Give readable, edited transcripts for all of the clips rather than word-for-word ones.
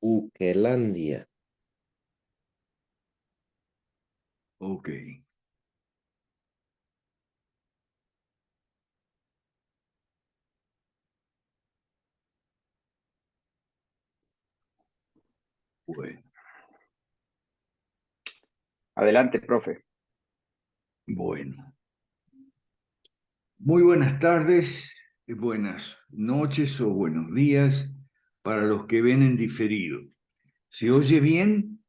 Ukelandia. Ok. Bueno, Adelante, profe. bueno. Muy buenas tardes, buenas noches o buenos días para los que ven en diferido. ¿Se oye bien?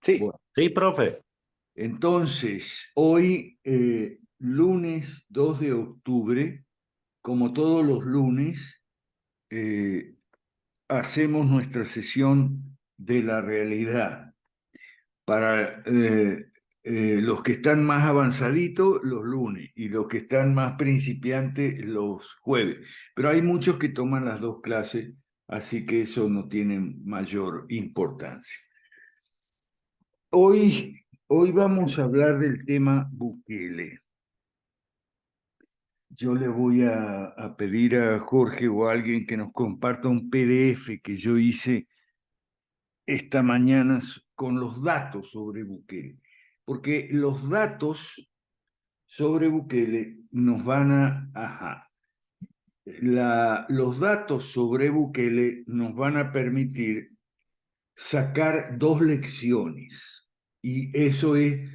Sí, Bueno, Sí, profe. entonces, hoy, lunes 2 de octubre, como todos los lunes, eh, hacemos nuestra sesión de la realidad. Para los que están más avanzaditos, los lunes, y los que están más principiantes, los jueves. Pero hay muchos que toman las dos clases, así que eso no tiene mayor importancia. Hoy vamos a hablar del tema Bukele. Yo le voy a pedir a Jorge o a alguien que nos comparta un PDF que yo hice esta mañana con los datos sobre Bukele, porque los datos sobre Bukele nos van los datos sobre Bukele nos van a permitir sacar dos lecciones. Y eso es,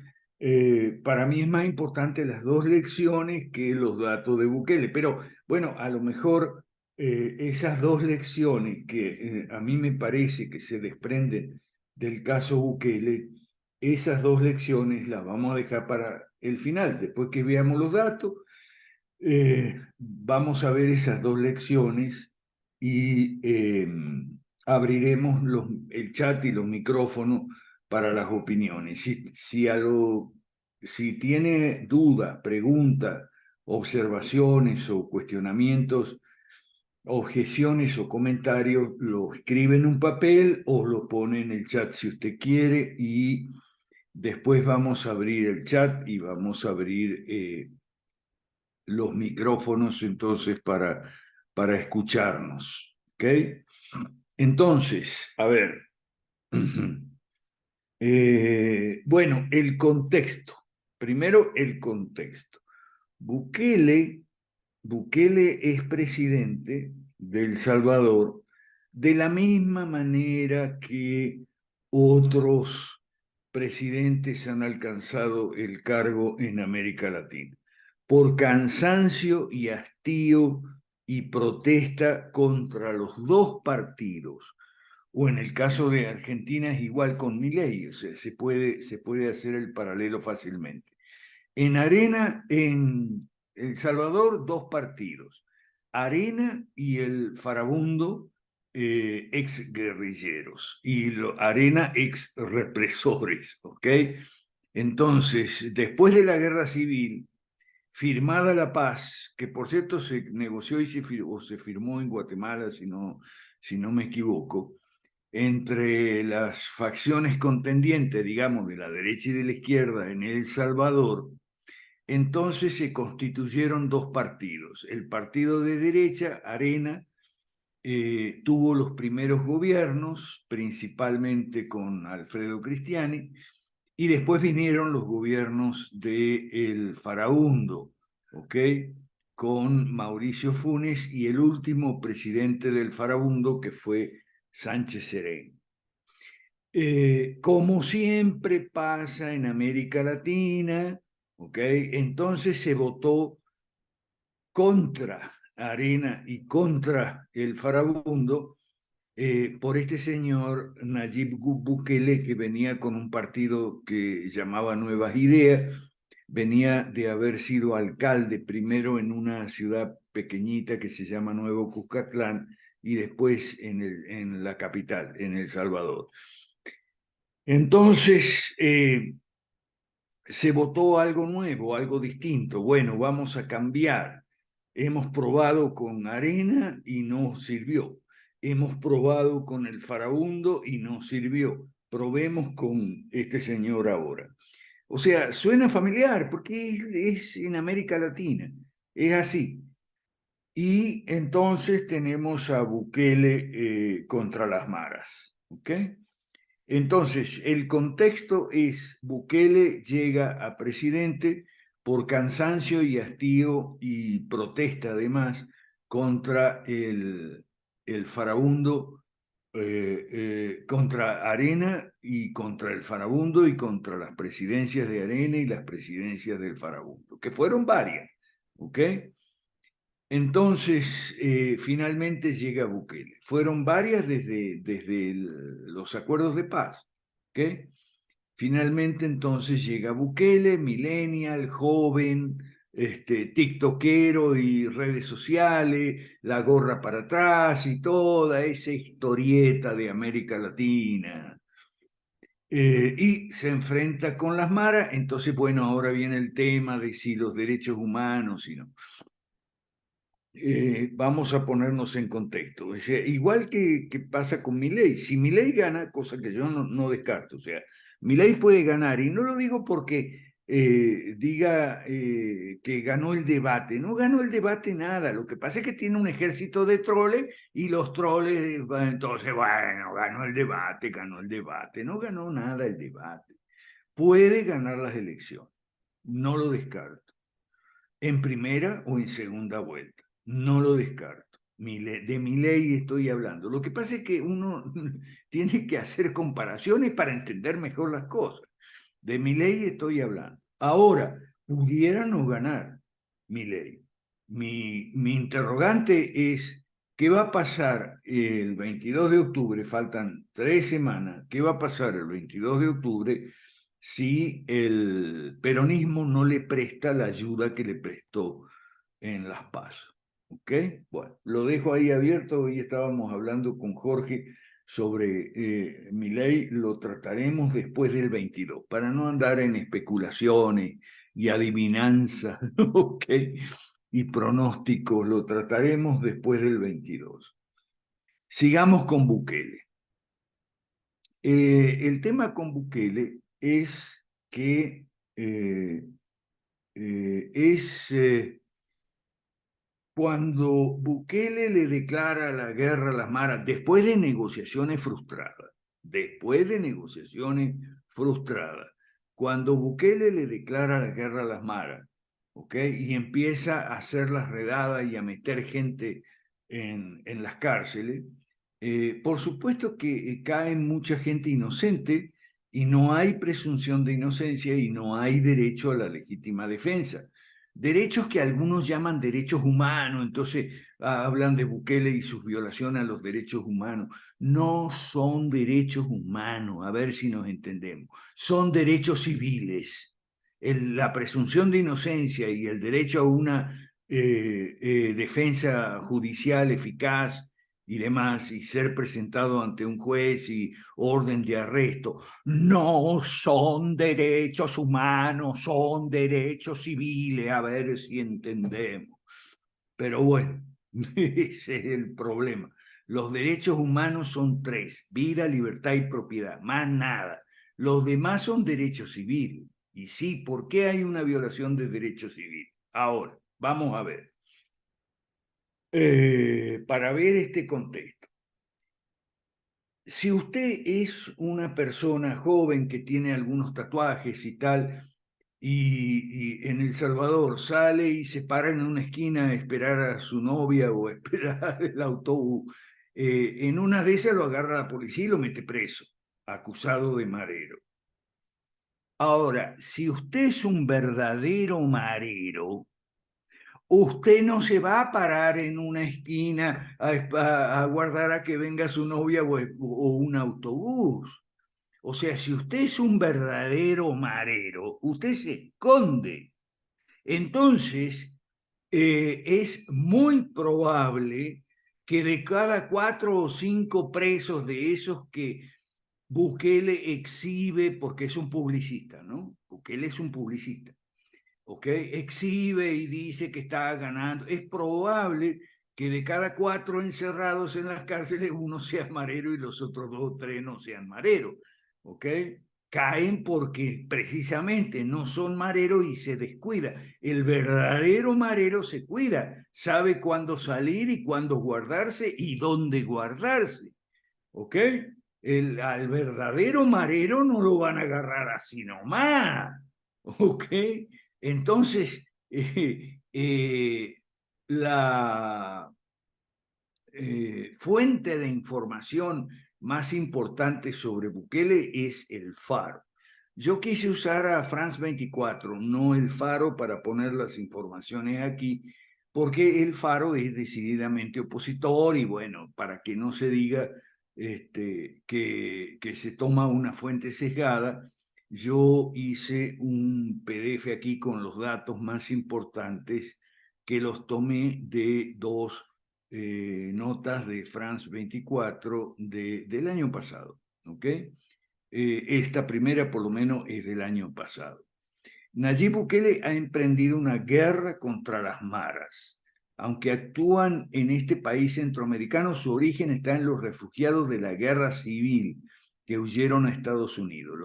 para mí es más importante las dos lecciones que los datos de Bukele. Pero bueno, a lo mejor esas dos lecciones que a mí me parece que se desprenden del caso Bukele, esas dos lecciones las vamos a dejar para el final. Después que veamos los datos, vamos a ver esas dos lecciones y abriremos el chat y los micrófonos para las opiniones. Si tiene dudas, preguntas, observaciones o cuestionamientos, objeciones o comentarios, lo escribe en un papel o lo pone en el chat si usted quiere, y después vamos a abrir el chat y vamos a abrir los micrófonos entonces para escucharnos. ¿Ok? Entonces, a ver. Bueno, el contexto. Primero, el contexto. Bukele, Bukele es presidente de El Salvador de la misma manera que otros presidentes han alcanzado el cargo en América Latina, por cansancio y hastío y protesta contra los dos partidos. O en el caso de Argentina es igual con Milei, o sea, se puede hacer el paralelo fácilmente. En El Salvador, dos partidos, Arena y el Farabundo, ex guerrilleros, y Arena ex represores, ¿ok? Entonces, después de la guerra civil, firmada la paz, que por cierto se negoció y se firmó en Guatemala, si no me equivoco, entre las facciones contendientes, digamos, de la derecha y de la izquierda en El Salvador, entonces se constituyeron dos partidos. El partido de derecha, Arena, tuvo los primeros gobiernos, principalmente con Alfredo Cristiani, y después vinieron los gobiernos de El Farabundo, ¿ok? Con Mauricio Funes y el último presidente del Farabundo, que fue Sánchez Serén. Como siempre pasa en América Latina, ¿ok? Entonces se votó contra Arena y contra el Farabundo por este señor Nayib Bukele, que venía con un partido que llamaba Nuevas Ideas, venía de haber sido alcalde primero en una ciudad pequeñita que se llama Nuevo Cuscatlán y después en la capital, en El Salvador. Entonces, se votó algo nuevo, algo distinto. Bueno, vamos a cambiar. Hemos probado con Arena y no sirvió. Hemos probado con el Farabundo y no sirvió. Probemos con este señor ahora. O sea, suena familiar porque es en América Latina. Es así. Y entonces tenemos a Bukele contra las maras, ¿ok? Entonces, el contexto es Bukele llega a presidente por cansancio y hastío y protesta además contra el farabundo, contra Arena y contra el farabundo y contra las presidencias de Arena y las presidencias del farabundo, que fueron varias, ¿ok? Entonces, finalmente llega Bukele. Fueron varias desde los acuerdos de paz. ¿Ok? Finalmente, entonces llega Bukele, millennial, joven, tiktokero y redes sociales, la gorra para atrás y toda esa historieta de América Latina. Y se enfrenta con las maras. Entonces, bueno, ahora viene el tema de si los derechos humanos, si no. Vamos a ponernos en contexto. O sea, igual que pasa con Milei, si Milei gana, cosa que yo no descarto, o sea, Milei puede ganar, y no lo digo porque diga que ganó el debate, no ganó el debate nada, lo que pasa es que tiene un ejército de troles y los troles, entonces, bueno, ganó el debate, no ganó nada el debate. Puede ganar las elecciones, no lo descarto en primera o en segunda vuelta. No lo descarto. De Milei estoy hablando. Lo que pasa es que uno tiene que hacer comparaciones para entender mejor las cosas. De Milei estoy hablando. Ahora, pudiera no ganar Milei. Mi interrogante es, ¿qué va a pasar el 22 de octubre? Faltan 3 semanas. ¿Qué va a pasar el 22 de octubre si el peronismo no le presta la ayuda que le prestó en las PASO? ¿Ok? Bueno, lo dejo ahí abierto. Hoy estábamos hablando con Jorge sobre Milei, lo trataremos después del 22, para no andar en especulaciones y adivinanzas, ¿ok? Y pronósticos, lo trataremos después del 22. Sigamos con Bukele. El tema con Bukele es que es cuando Bukele le declara la guerra a las maras, después de negociaciones frustradas, cuando Bukele le declara la guerra a las maras, ¿ok? Y empieza a hacer las redadas y a meter gente en las cárceles, por supuesto que cae mucha gente inocente y no hay presunción de inocencia y no hay derecho a la legítima defensa. Derechos que algunos llaman derechos humanos, entonces hablan de Bukele y sus violaciones a los derechos humanos. No son derechos humanos, a ver si nos entendemos. Son derechos civiles. La presunción de inocencia y el derecho a una defensa judicial eficaz y demás, y ser presentado ante un juez y orden de arresto, no son derechos humanos, son derechos civiles, a ver si entendemos. Pero bueno, ese es el problema. Los derechos humanos son 3: vida, libertad y propiedad, más nada. Los demás son derechos civiles. Y sí, ¿por qué hay una violación de derechos civiles? Ahora, vamos a ver. Para ver este contexto. Si usted es una persona joven que tiene algunos tatuajes y tal, y en El Salvador sale y se para en una esquina a esperar a su novia o a esperar el autobús, en una de esas lo agarra la policía y lo mete preso, acusado de marero. Ahora, si usted es un verdadero marero, usted no se va a parar en una esquina a guardar a que venga su novia o un autobús. O sea, si usted es un verdadero marero, usted se esconde. Entonces, es muy probable que de cada 4 o 5 presos de esos que Bukele exhibe, porque es un publicista, ¿no? Bukele es un publicista, ¿ok? Exhibe y dice que está ganando. Es probable que de cada 4 encerrados en las cárceles, uno sea marero y los otros 2 o 3 no sean mareros, ¿ok? caen porque precisamente no son mareros y se descuida. El verdadero marero se cuida, sabe cuándo salir y cuándo guardarse y dónde guardarse, ¿ok? Al verdadero marero no lo van a agarrar así nomás, ¿ok? Entonces, la fuente de información más importante sobre Bukele es el Faro. Yo quise usar a France 24, no el Faro, para poner las informaciones aquí, porque el Faro es decididamente opositor y bueno, para que no se diga que se toma una fuente sesgada, yo hice un PDF aquí con los datos más importantes que los tomé de dos notas de France 24 del año pasado, ¿ok? Esta primera por lo menos es del año pasado. Nayib Bukele ha emprendido una guerra contra las maras. Aunque actúan en este país centroamericano, su origen está en los refugiados de la guerra civil que huyeron a Estados Unidos.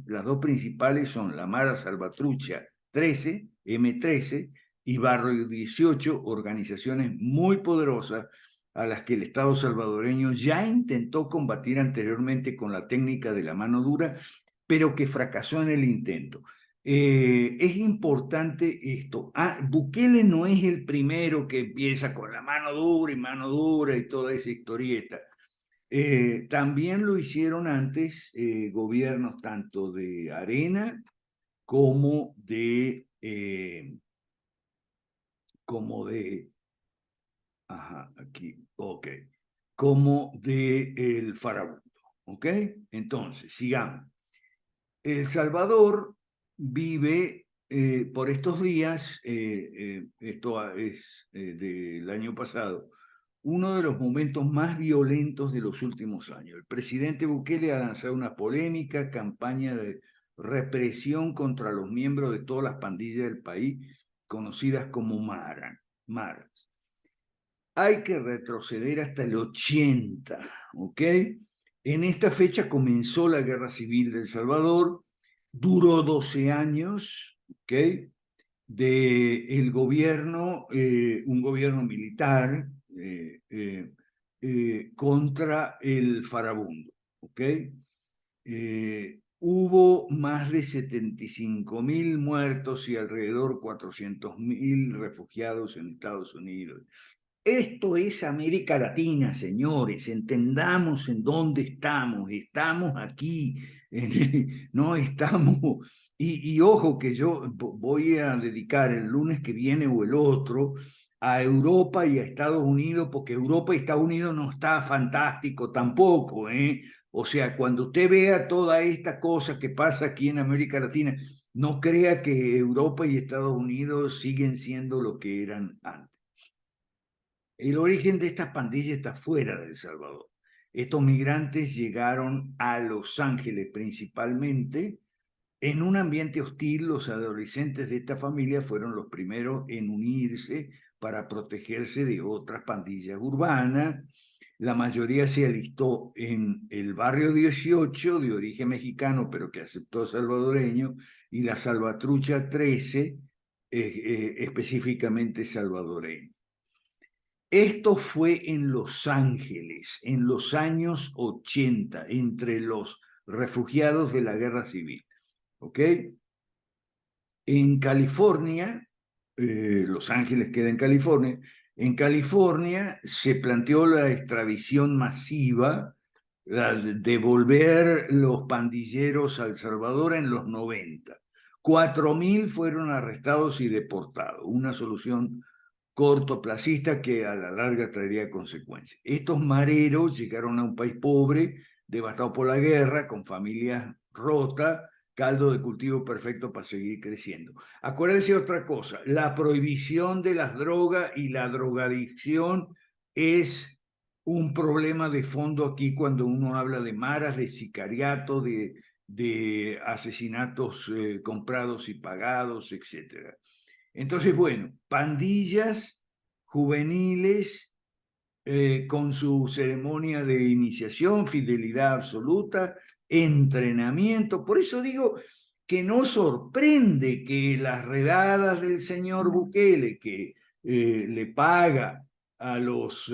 Las dos principales son la Mara Salvatrucha 13, M13, y Barrio 18, organizaciones muy poderosas a las que el Estado salvadoreño ya intentó combatir anteriormente con la técnica de la mano dura, pero que fracasó en el intento. Es importante esto. Bukele no es el primero que empieza con la mano dura y toda esa historieta. También lo hicieron antes gobiernos tanto de Arena como ajá, aquí, ok, como de el Farabundo, ok. Entonces, sigamos. El Salvador vive por estos días, esto es del año pasado, uno de los momentos más violentos de los últimos años. El presidente Bukele ha lanzado una polémica campaña de represión contra los miembros de todas las pandillas del país, conocidas como maras. Hay que retroceder hasta el 80, ¿ok? En esta fecha comenzó la Guerra Civil de El Salvador, duró 12 años, ¿ok? El gobierno, un gobierno militar contra el Farabundo, ¿ok? Hubo más de 75.000 muertos y alrededor 400.000 refugiados en Estados Unidos. Esto es América Latina, señores. Entendamos en dónde estamos. Estamos aquí, no estamos. Y ojo que yo voy a dedicar el lunes que viene o el otro a Europa y a Estados Unidos, porque Europa y Estados Unidos no está fantástico tampoco, ¿eh? O sea, cuando usted vea toda esta cosa que pasa aquí en América Latina, no crea que Europa y Estados Unidos siguen siendo lo que eran antes. El origen de estas pandillas está fuera de El Salvador. Estos migrantes llegaron a Los Ángeles principalmente. En un ambiente hostil, los adolescentes de esta familia fueron los primeros en unirse para protegerse de otras pandillas urbanas. La mayoría se alistó en el barrio 18, de origen mexicano, pero que aceptó salvadoreño, y la Salvatrucha 13, específicamente salvadoreño. Esto fue en Los Ángeles, en los años 80, entre los refugiados de la guerra civil. ¿Ok? En California, Los Ángeles queda en California se planteó la extradición masiva, devolver los pandilleros a El Salvador en los 90. 4.000 fueron arrestados y deportados, una solución cortoplacista que a la larga traería consecuencias. Estos mareros llegaron a un país pobre, devastado por la guerra, con familias rotas, caldo de cultivo perfecto para seguir creciendo. Acuérdense otra cosa, la prohibición de las drogas y la drogadicción es un problema de fondo aquí cuando uno habla de maras, de sicariato, de asesinatos comprados y pagados, etcétera. Entonces, bueno, pandillas juveniles con su ceremonia de iniciación, fidelidad absoluta, entrenamiento. Por eso digo que no sorprende que las redadas del señor Bukele, que le paga a los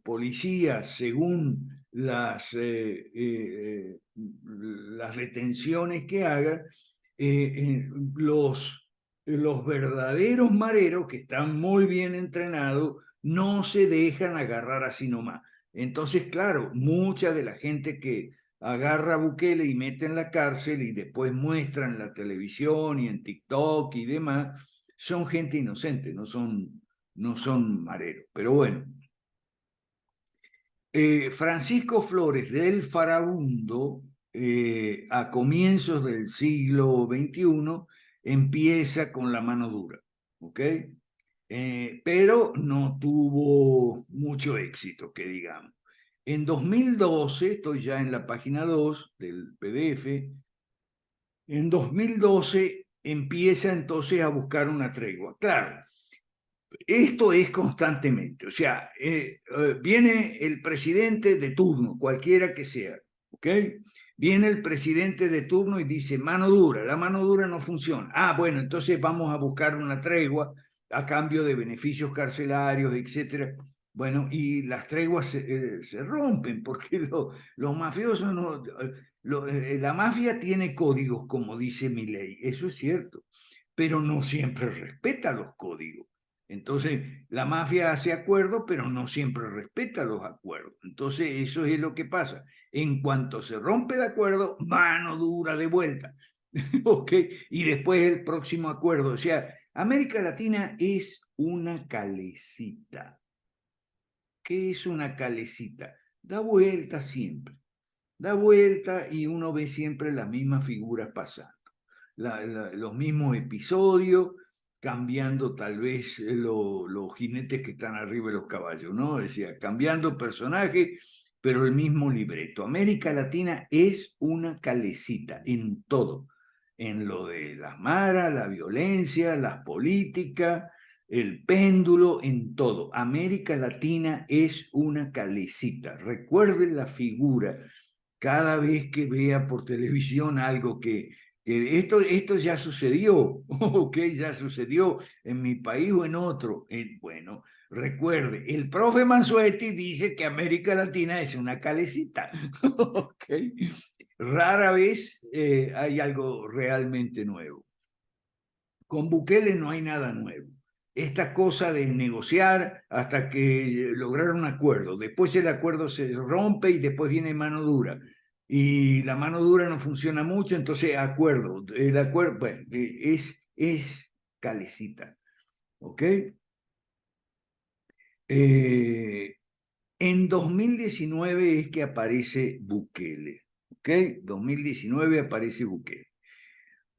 policías según las detenciones que haga, los verdaderos mareros que están muy bien entrenados no se dejan agarrar así nomás. Entonces, claro, mucha de la gente que agarra a Bukele y mete en la cárcel y después muestra en la televisión y en TikTok y demás, son gente inocente, no son mareros. Pero bueno, Francisco Flores del Farabundo, a comienzos del siglo XXI, empieza con la mano dura, ¿ok? Pero no tuvo mucho éxito, que digamos. En 2012, estoy ya en la página 2 del PDF, en 2012 empieza entonces a buscar una tregua. Claro, esto es constantemente, o sea, viene el presidente de turno, cualquiera que sea, ¿ok? Viene el presidente de turno y dice, mano dura, la mano dura no funciona. Ah, bueno, entonces vamos a buscar una tregua a cambio de beneficios carcelarios, etcétera. Bueno, y las treguas se rompen porque los mafiosos no... la mafia tiene códigos, como dice mi ley, eso es cierto, pero no siempre respeta los códigos. Entonces, la mafia hace acuerdos, pero no siempre respeta los acuerdos. Entonces, eso es lo que pasa. En cuanto se rompe el acuerdo, mano dura de vuelta. ¿Ok? Y después el próximo acuerdo. O sea, América Latina es una calecita. ¿Qué es una calecita? Da vuelta siempre. Da vuelta y uno ve siempre las mismas figuras pasando. Los mismos episodios, cambiando tal vez los jinetes que están arriba de los caballos, ¿no? Decía, cambiando personajes, pero el mismo libreto. América Latina es una calecita en todo, en lo de las maras, la violencia, las políticas, el péndulo, en todo. América Latina es una calecita. Recuerden la figura cada vez que vea por televisión algo que esto ya sucedió, ok, ya sucedió en mi país o en otro. Bueno, recuerde, el profe Mansuetti dice que América Latina es una calecita, ok. Rara vez hay algo realmente nuevo. Con Bukele no hay nada nuevo. Esta cosa de negociar hasta que lograr un acuerdo. Después el acuerdo se rompe y después viene mano dura. Y la mano dura no funciona mucho, entonces acuerdo. El acuerdo, bueno, es calecita. ¿Ok? Eh, en 2019 es que aparece Bukele. ¿Ok? 2019 aparece Bukele.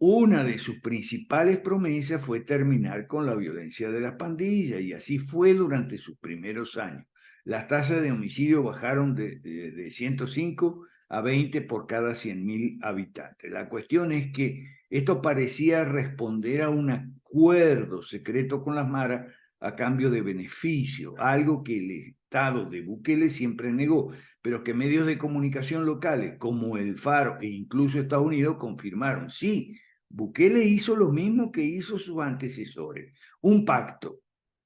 Una de sus principales promesas fue terminar con la violencia de las pandillas y así fue durante sus primeros años. Las tasas de homicidio bajaron de 105 a 20 por cada 100.000 habitantes. La cuestión es que esto parecía responder a un acuerdo secreto con las maras a cambio de beneficio, algo que el Estado de Bukele siempre negó, pero que medios de comunicación locales como el Faro e incluso Estados Unidos confirmaron. Sí, Bukele hizo lo mismo que hizo sus antecesores, un pacto,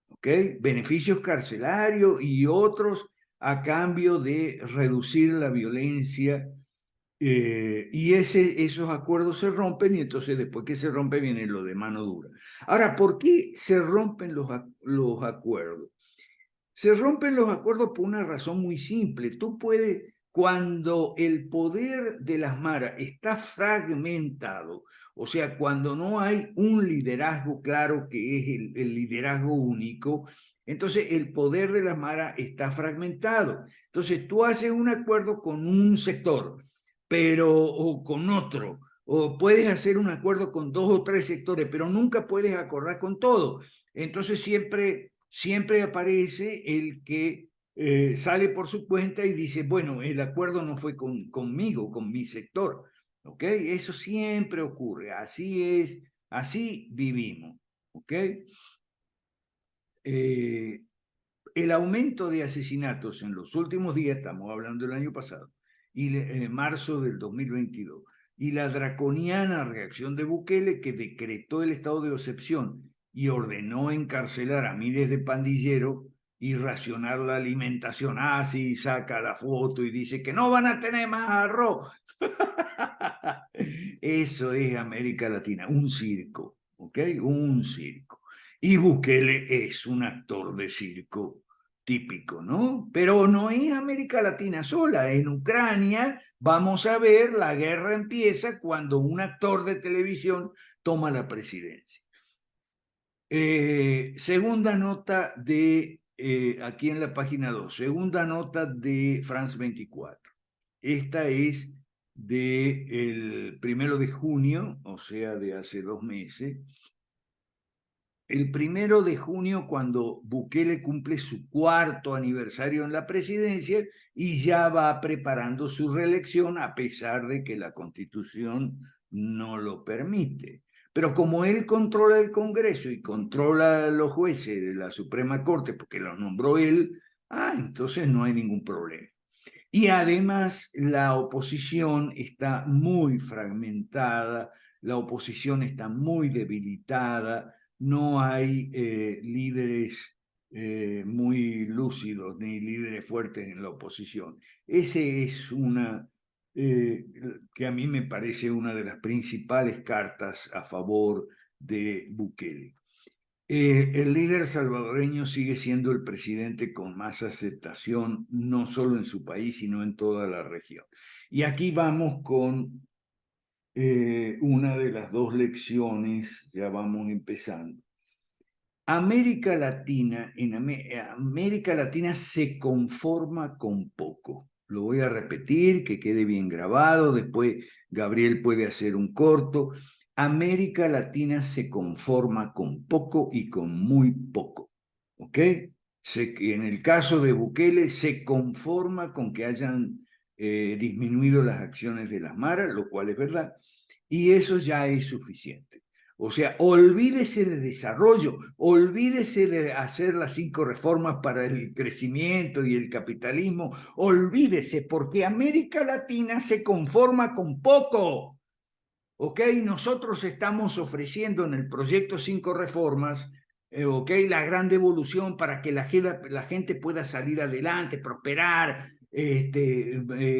¿ok? Beneficios carcelarios y otros a cambio de reducir la violencia, y esos acuerdos se rompen y entonces después que se rompe viene lo de mano dura. Ahora, ¿por qué se rompen los acuerdos? Se rompen los acuerdos por una razón muy simple. Tú puedes, cuando el poder de las maras está fragmentado, o sea, cuando no hay un liderazgo claro que es el liderazgo único, entonces el poder de las maras está fragmentado. Entonces tú haces un acuerdo con un sector, pero o con otro, o puedes hacer un acuerdo con dos o tres sectores, pero nunca puedes acordar con todo. Entonces siempre aparece el que sale por su cuenta y dice, bueno, el acuerdo no fue conmigo, con mi sector. ¿Ok? Eso siempre ocurre, así es, así vivimos. ¿Ok? El aumento de asesinatos en los últimos días, estamos hablando del año pasado, marzo del 2022, y la draconiana reacción de Bukele, que decretó el estado de excepción y ordenó encarcelar a miles de pandilleros y racionar la alimentación. Ah, sí, saca la foto y dice que no van a tener más arroz. Eso es América Latina, un circo, ¿ok? Un circo. Y Bukele es un actor de circo típico, ¿no? Pero no es América Latina sola. En Ucrania, vamos a ver, la guerra empieza cuando un actor de televisión toma la presidencia. Segunda nota de, aquí en la página 2, segunda nota de France 24. Esta es del 1 de junio, o sea, de hace 2 meses. El 1 de junio, cuando Bukele cumple su 4º aniversario en la presidencia y ya va preparando su reelección a pesar de que la Constitución no lo permite. Pero como él controla el Congreso y controla a los jueces de la Suprema Corte, porque los nombró él, entonces no hay ningún problema. Y además la oposición está muy fragmentada, la oposición está muy debilitada, no hay líderes muy lúcidos ni líderes fuertes en la oposición. Ese es que a mí me parece una de las principales cartas a favor de Bukele. El líder salvadoreño sigue siendo el presidente con más aceptación, no solo en su país, sino en toda la región. Y aquí vamos con una de las 2 lecciones, ya vamos empezando. América Latina, América Latina se conforma con poco. Lo voy a repetir, que quede bien grabado, después Gabriel puede hacer un corto. América Latina se conforma con poco y con muy poco, ¿ok? En el caso de Bukele se conforma con que hayan disminuido las acciones de las maras, lo cual es verdad, y eso ya es suficiente. O sea, olvídese de desarrollo, olvídese de hacer las 5 reformas para el crecimiento y el capitalismo, olvídese, porque América Latina se conforma con poco. ¿Ok? Nosotros estamos ofreciendo en el proyecto 5 reformas, ¿ok? La gran devolución para que la gente pueda salir adelante, prosperar,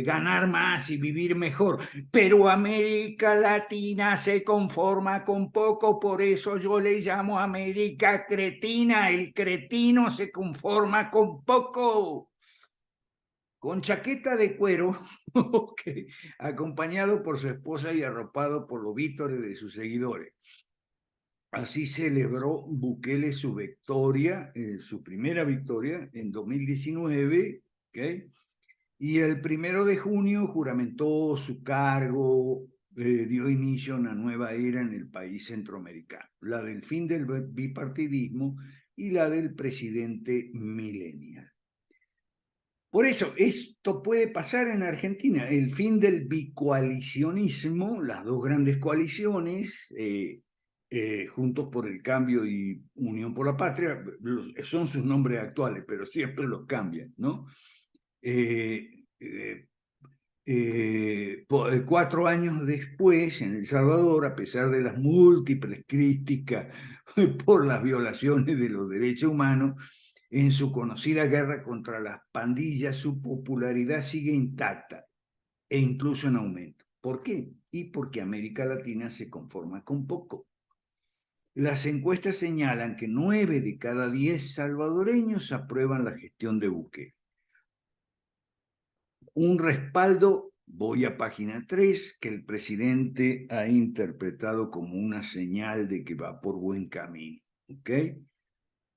ganar más y vivir mejor. Pero América Latina se conforma con poco, por eso yo le llamo América cretina. El cretino se conforma con poco. Con chaqueta de cuero, okay, acompañado por su esposa y arropado por los vítores de sus seguidores. Así celebró Bukele su victoria, su primera victoria en 2019, ¿okay? Y el 1 de junio juramentó su cargo, dio inicio a una nueva era en el país centroamericano, la del fin del bipartidismo y la del presidente millennial. Por eso, esto puede pasar en Argentina, el fin del bicoalicionismo, las 2 grandes coaliciones, Juntos por el Cambio y Unión por la Patria, son sus nombres actuales, pero siempre los cambian, ¿no? 4 años después, en El Salvador, a pesar de las múltiples críticas por las violaciones de los derechos humanos, en su conocida guerra contra las pandillas, su popularidad sigue intacta e incluso en aumento. ¿Por qué? Y porque América Latina se conforma con poco. Las encuestas señalan que 9 de cada 10 salvadoreños aprueban la gestión de Bukele. Un respaldo, voy a página 3, que el presidente ha interpretado como una señal de que va por buen camino. ¿Ok?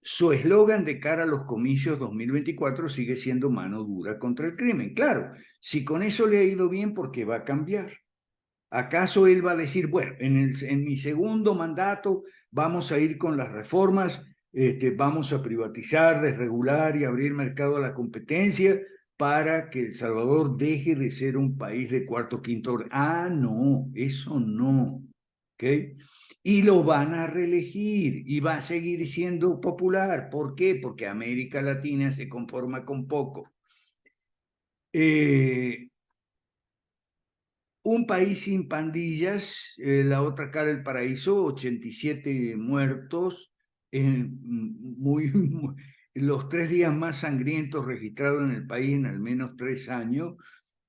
Su eslogan de cara a los comicios 2024 sigue siendo mano dura contra el crimen. Claro, si con eso le ha ido bien, ¿por qué va a cambiar? ¿Acaso él va a decir, bueno, en mi segundo mandato vamos a ir con las reformas, vamos a privatizar, desregular y abrir mercado a la competencia para que El Salvador deje de ser un país de cuarto, quinto orden? No, eso no. ¿Ok? Y lo van a reelegir y va a seguir siendo popular. ¿Por qué? Porque América Latina se conforma con poco. Un país sin pandillas, la otra cara del paraíso, 87 muertos, los 3 días más sangrientos registrados en el país en al menos 3 años.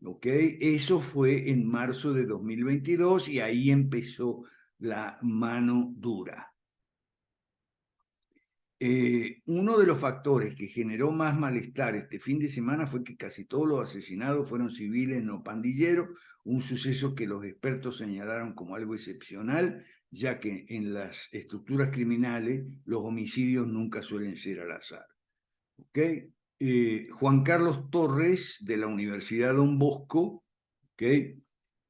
¿Ok? Eso fue en marzo de 2022 y ahí empezó la mano dura. Uno de los factores que generó más malestar este fin de semana fue que casi todos los asesinados fueron civiles, no pandilleros, un suceso que los expertos señalaron como algo excepcional, ya que en las estructuras criminales los homicidios nunca suelen ser al azar. ¿Okay? Juan Carlos Torres, de la Universidad Don Bosco, ¿okay?,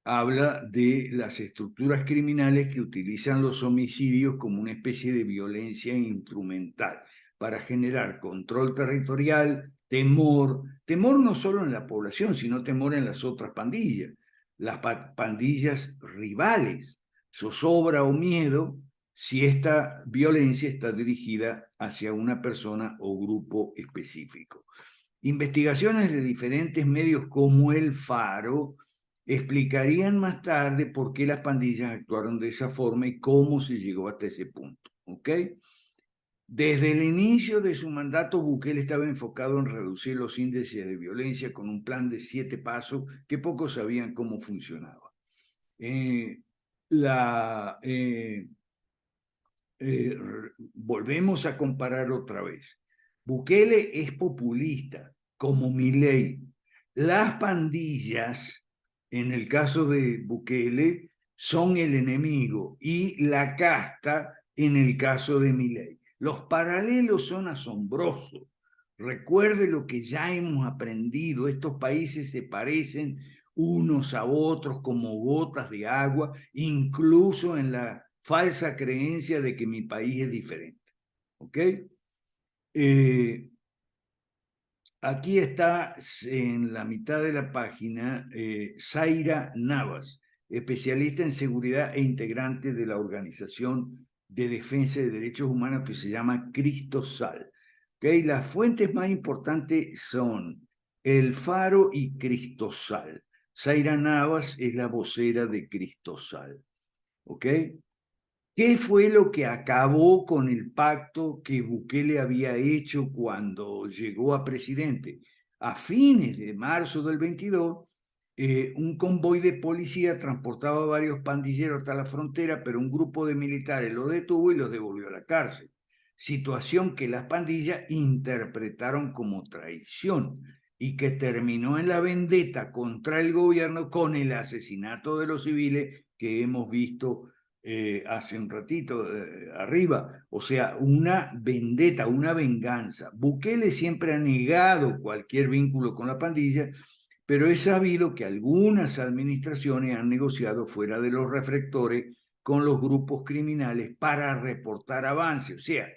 habla de las estructuras criminales que utilizan los homicidios como una especie de violencia instrumental para generar control territorial, temor no solo en la población, sino temor en las otras pandillas, las pandillas rivales, zozobra o miedo si esta violencia está dirigida hacia una persona o grupo específico. Investigaciones de diferentes medios como El Faro explicarían más tarde por qué las pandillas actuaron de esa forma y cómo se llegó hasta ese punto. ¿Ok? Desde el inicio de su mandato, Bukele estaba enfocado en reducir los índices de violencia con un plan de 7 pasos que pocos sabían cómo funcionaba. Volvemos a comparar otra vez. Bukele es populista, como Milei. Las pandillas, en el caso de Bukele, son el enemigo y la casta en el caso de Milei. Los paralelos son asombrosos. Recuerde lo que ya hemos aprendido. Estos países se parecen unos a otros como gotas de agua, incluso en la falsa creencia de que mi país es diferente. ¿Ok? Aquí está en la mitad de la página Zaira Navas, especialista en seguridad e integrante de la Organización de Defensa de Derechos Humanos que se llama Cristosal. ¿Okay? Las fuentes más importantes son El Faro y Cristosal. Zaira Navas es la vocera de Cristosal. ¿Ok? ¿Qué fue lo que acabó con el pacto que Bukele había hecho cuando llegó a presidente? A fines de marzo del 22, un convoy de policía transportaba a varios pandilleros hasta la frontera, pero un grupo de militares los detuvo y los devolvió a la cárcel. Situación que las pandillas interpretaron como traición y que terminó en la vendetta contra el gobierno con el asesinato de los civiles que hemos visto hace un ratito arriba, o sea, una vendetta, una venganza. Bukele siempre ha negado cualquier vínculo con la pandilla, pero es sabido que algunas administraciones han negociado fuera de los reflectores con los grupos criminales para reportar avances. O sea,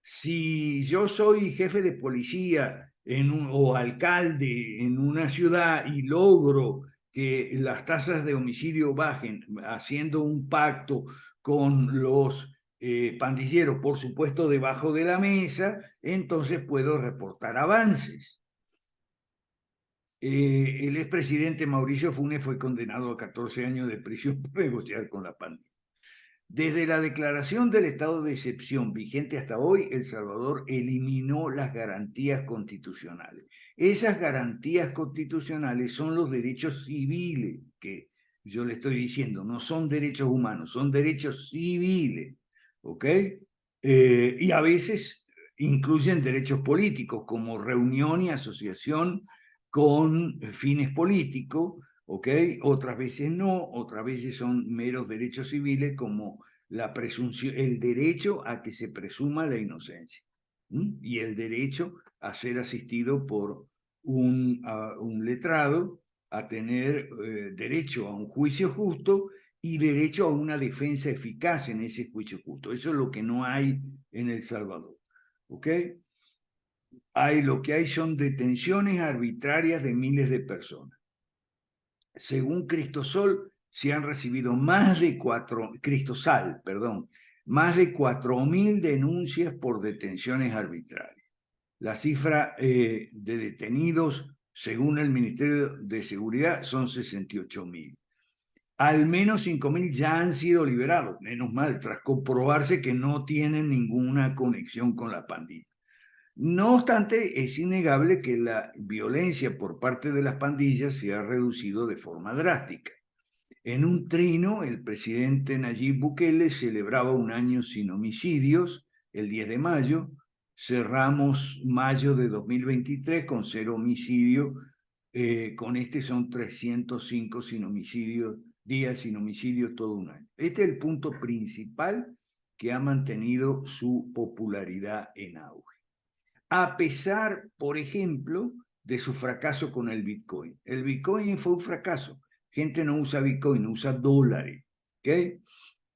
si yo soy jefe de policía o alcalde en una ciudad y logro que las tasas de homicidio bajen haciendo un pacto con los pandilleros, por supuesto, debajo de la mesa, entonces puedo reportar avances. El expresidente Mauricio Funes fue condenado a 14 años de prisión por negociar con la pandilla. Desde la declaración del estado de excepción vigente hasta hoy, El Salvador eliminó las garantías constitucionales. Esas garantías constitucionales son los derechos civiles que yo le estoy diciendo, no son derechos humanos, son derechos civiles, ¿ok? Y a veces incluyen derechos políticos como reunión y asociación con fines políticos, ¿ok? Otras veces no, otras veces son meros derechos civiles como la presunción, el derecho a que se presuma la inocencia y el derecho a ser asistido por un letrado, a tener derecho a un juicio justo y derecho a una defensa eficaz en ese juicio justo. Eso es lo que no hay en El Salvador. ¿Ok? Lo que hay son detenciones arbitrarias de miles de personas. Según Cristosal, se han recibido más de 4.000 denuncias por detenciones arbitrarias. La cifra de detenidos, según el Ministerio de Seguridad, son 68.000. Al menos 5.000 ya han sido liberados, menos mal, tras comprobarse que no tienen ninguna conexión con la pandilla. No obstante, es innegable que la violencia por parte de las pandillas se ha reducido de forma drástica. En un trino, el presidente Nayib Bukele celebraba un año sin homicidios, el 10 de mayo. Cerramos mayo de 2023 con 0 homicidios. Con este son 305 sin homicidios, días sin homicidios todo un año. Este es el punto principal que ha mantenido su popularidad en auge. A pesar, por ejemplo, de su fracaso con el Bitcoin. El Bitcoin fue un fracaso. Gente no usa Bitcoin, usa dólares. ¿Ok?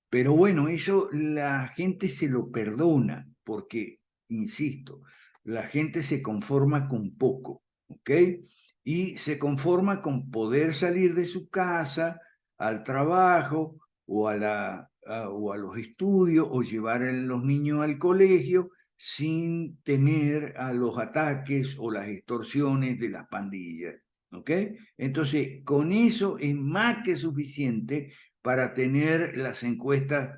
Pero bueno, eso la gente se lo perdona porque, insisto, la gente se conforma con poco. ¿Ok? Y se conforma con poder salir de su casa al trabajo o a los estudios o llevar a los niños al colegio sin temer a los ataques o las extorsiones de las pandillas. ¿Ok? Entonces, con eso es más que suficiente para tener las encuestas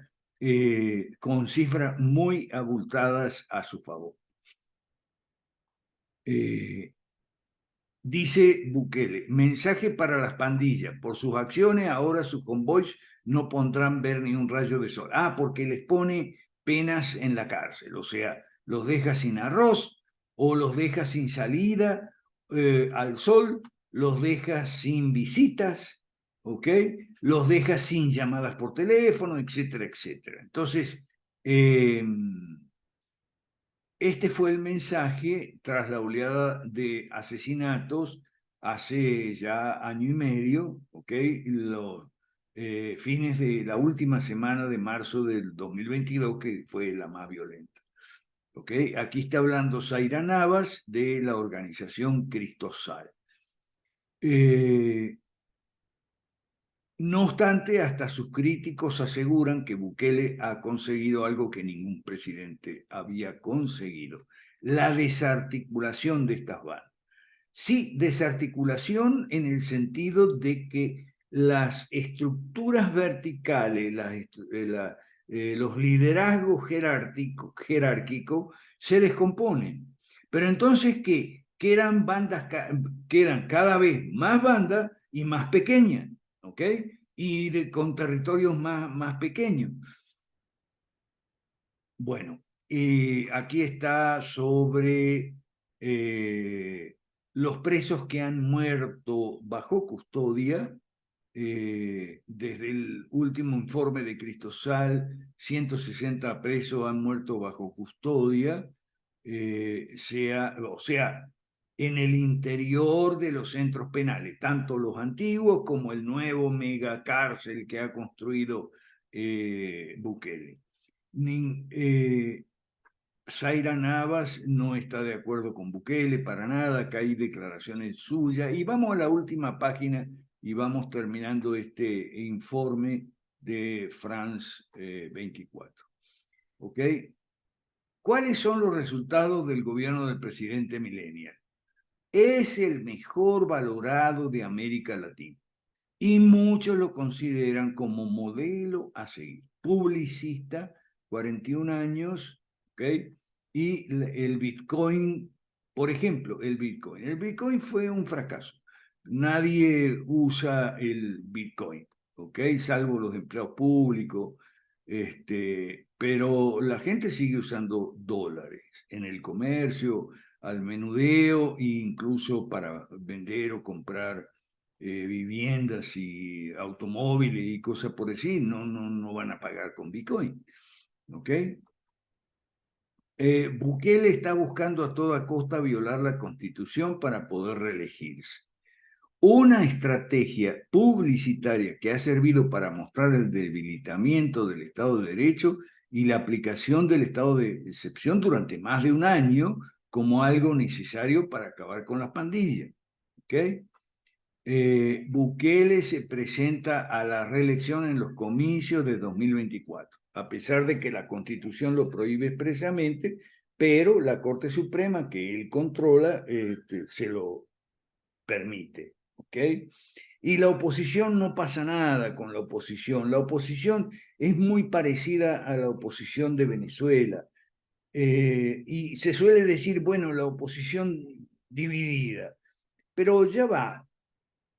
con cifras muy abultadas a su favor. Dice Bukele, mensaje para las pandillas, por sus acciones ahora sus convoys no podrán ver ni un rayo de sol. Porque les pone penas en la cárcel, o sea, los deja sin arroz o los deja sin salida al sol, los deja sin visitas, ¿ok? Los deja sin llamadas por teléfono, etcétera, etcétera. Entonces, este fue el mensaje tras la oleada de asesinatos hace ya año y medio, ¿ok? Los fines de la última semana de marzo del 2022, que fue la más violenta. ¿Ok? Aquí está hablando Zaira Navas de la organización Cristosal. No obstante, hasta sus críticos aseguran que Bukele ha conseguido algo que ningún presidente había conseguido: la desarticulación de estas bandas. Sí, desarticulación en el sentido de que las estructuras verticales, los liderazgos jerárquicos se descomponen. Pero entonces, ¿qué? Quedan bandas, quedan cada vez más bandas y más pequeñas, ¿ok? Y con territorios más pequeños. Bueno, aquí está sobre los presos que han muerto bajo custodia. Desde el último informe de Cristosal, 160 presos han muerto bajo custodia, o sea, en el interior de los centros penales, tanto los antiguos como el nuevo megacárcel que ha construido Bukele. Zaira Navas no está de acuerdo con Bukele para nada, que hay declaraciones suyas. Y vamos a la última página y vamos terminando este informe de France 24. ¿Ok? ¿Cuáles son los resultados del gobierno del presidente Millennial? Es el mejor valorado de América Latina y muchos lo consideran como modelo a seguir. Publicista, 41 años, ¿ok? Y el Bitcoin, por ejemplo, el Bitcoin fue un fracaso. Nadie usa el Bitcoin, ¿ok? Salvo los empleados públicos, pero la gente sigue usando dólares en el comercio, al menudeo e incluso para vender o comprar viviendas y automóviles y cosas por decir, no van a pagar con Bitcoin. ¿Ok? Bukele está buscando a toda costa violar la Constitución para poder reelegirse. Una estrategia publicitaria que ha servido para mostrar el debilitamiento del Estado de Derecho y la aplicación del estado de excepción durante más de un año como algo necesario para acabar con las pandillas. ¿Ok? Bukele se presenta a la reelección en los comicios de 2024, a pesar de que la Constitución lo prohíbe expresamente, pero la Corte Suprema, que él controla, se lo permite. ¿ok? Y la oposición no pasa nada con la oposición. La oposición es muy parecida a la oposición de Venezuela. Y se suele decir, bueno, la oposición dividida, pero ya va,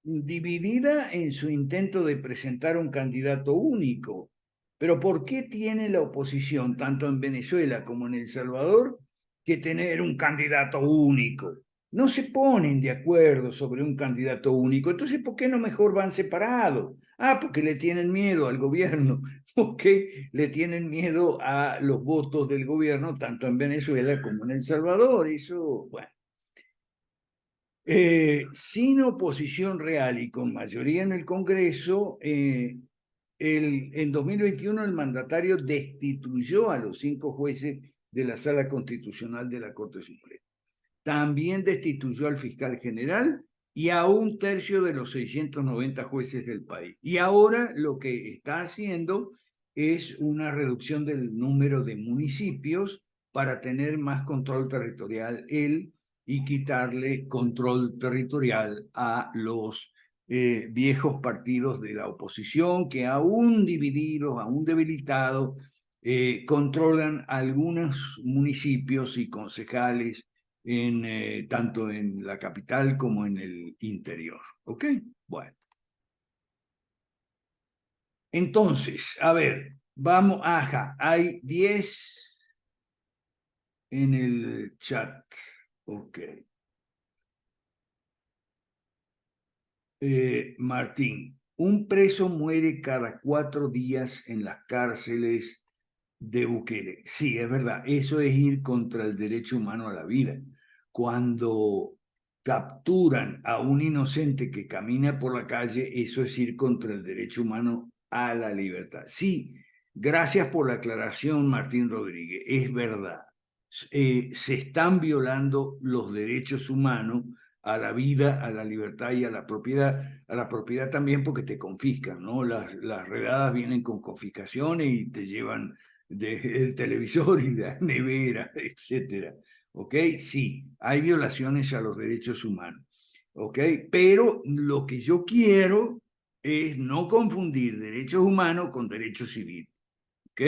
dividida en su intento de presentar un candidato único. Pero ¿por qué tiene la oposición, tanto en Venezuela como en El Salvador, que tener un candidato único? No se ponen de acuerdo sobre un candidato único. Entonces, ¿por qué no mejor van separados? Ah, porque le tienen miedo al gobierno, porque le tienen miedo a los votos del gobierno, tanto en Venezuela como en El Salvador. Eso, bueno. Sin oposición real y con mayoría en el Congreso, en 2021 el mandatario destituyó a los 5 jueces de la Sala Constitucional de la Corte Suprema. También destituyó al fiscal general y a 1/3 de los 690 jueces del país. Y ahora lo que está haciendo es una reducción del número de municipios para tener más control territorial él y quitarle control territorial a los viejos partidos de la oposición que aún divididos, aún debilitados, controlan algunos municipios y concejales tanto en la capital como en el interior. ¿Ok? Bueno. Entonces, a ver, vamos, ajá, hay 10 en el chat. Ok. Martín, un preso muere cada 4 días en las cárceles de Bukele. Sí, es verdad, eso es ir contra el derecho humano a la vida. Cuando capturan a un inocente que camina por la calle, eso es ir contra el derecho humano a la libertad. Sí, gracias por la aclaración, Martín Rodríguez, es verdad. Se están violando los derechos humanos a la vida, a la libertad y a la propiedad también porque te confiscan, ¿no? Las redadas vienen con confiscaciones y te llevan del televisor y de la nevera, etcétera. ¿Ok? Sí, hay violaciones a los derechos humanos. ¿Ok? Pero lo que yo quiero es no confundir derechos humanos con derechos civiles. ¿Ok?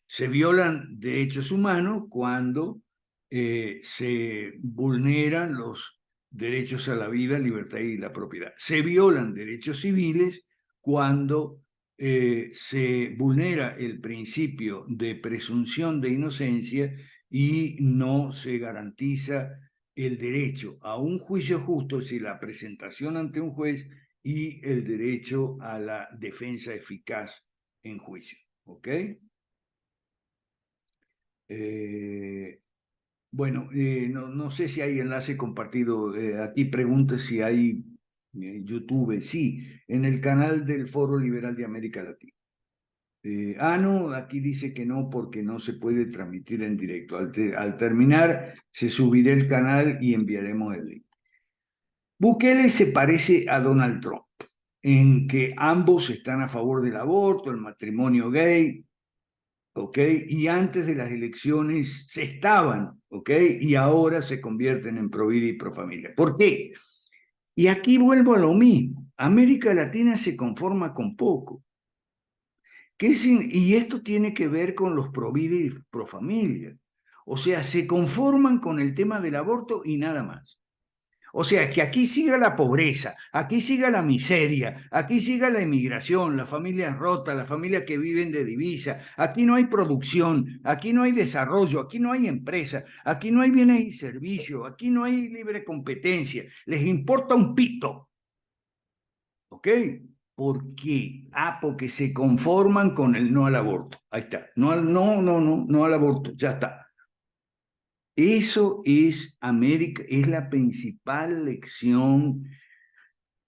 Se violan derechos humanos cuando se vulneran los derechos a la vida, libertad y la propiedad. Se violan derechos civiles cuando se vulnera el principio de presunción de inocencia y no se garantiza el derecho a un juicio justo, si la presentación ante un juez y el derecho a la defensa eficaz en juicio. ¿Ok? Bueno, no sé si hay enlace compartido. Aquí pregunta si hay YouTube. Sí, en el canal del Foro Liberal de América Latina. No, aquí dice que no porque no se puede transmitir en directo. Al terminar, se subirá el canal y enviaremos el link. Bukele se parece a Donald Trump en que ambos están a favor del aborto, el matrimonio gay, ¿ok? Y antes de las elecciones se estaban, ¿ok? Y ahora se convierten en pro vida y pro familia. ¿Por qué? Y aquí vuelvo a lo mismo. América Latina se conforma con poco. Y esto tiene que ver con los pro vida y pro familia. O sea, se conforman con el tema del aborto y nada más. O sea, que aquí siga la pobreza, aquí siga la miseria, aquí siga la inmigración, las familias rotas, las familias que viven de divisa, aquí no hay producción, aquí no hay desarrollo, aquí no hay empresa, aquí no hay bienes y servicios, aquí no hay libre competencia, les importa un pito. ¿Ok? ¿Por qué? Porque se conforman con el no al aborto. Ahí está. No al aborto, ya está. Eso es América, es la principal lección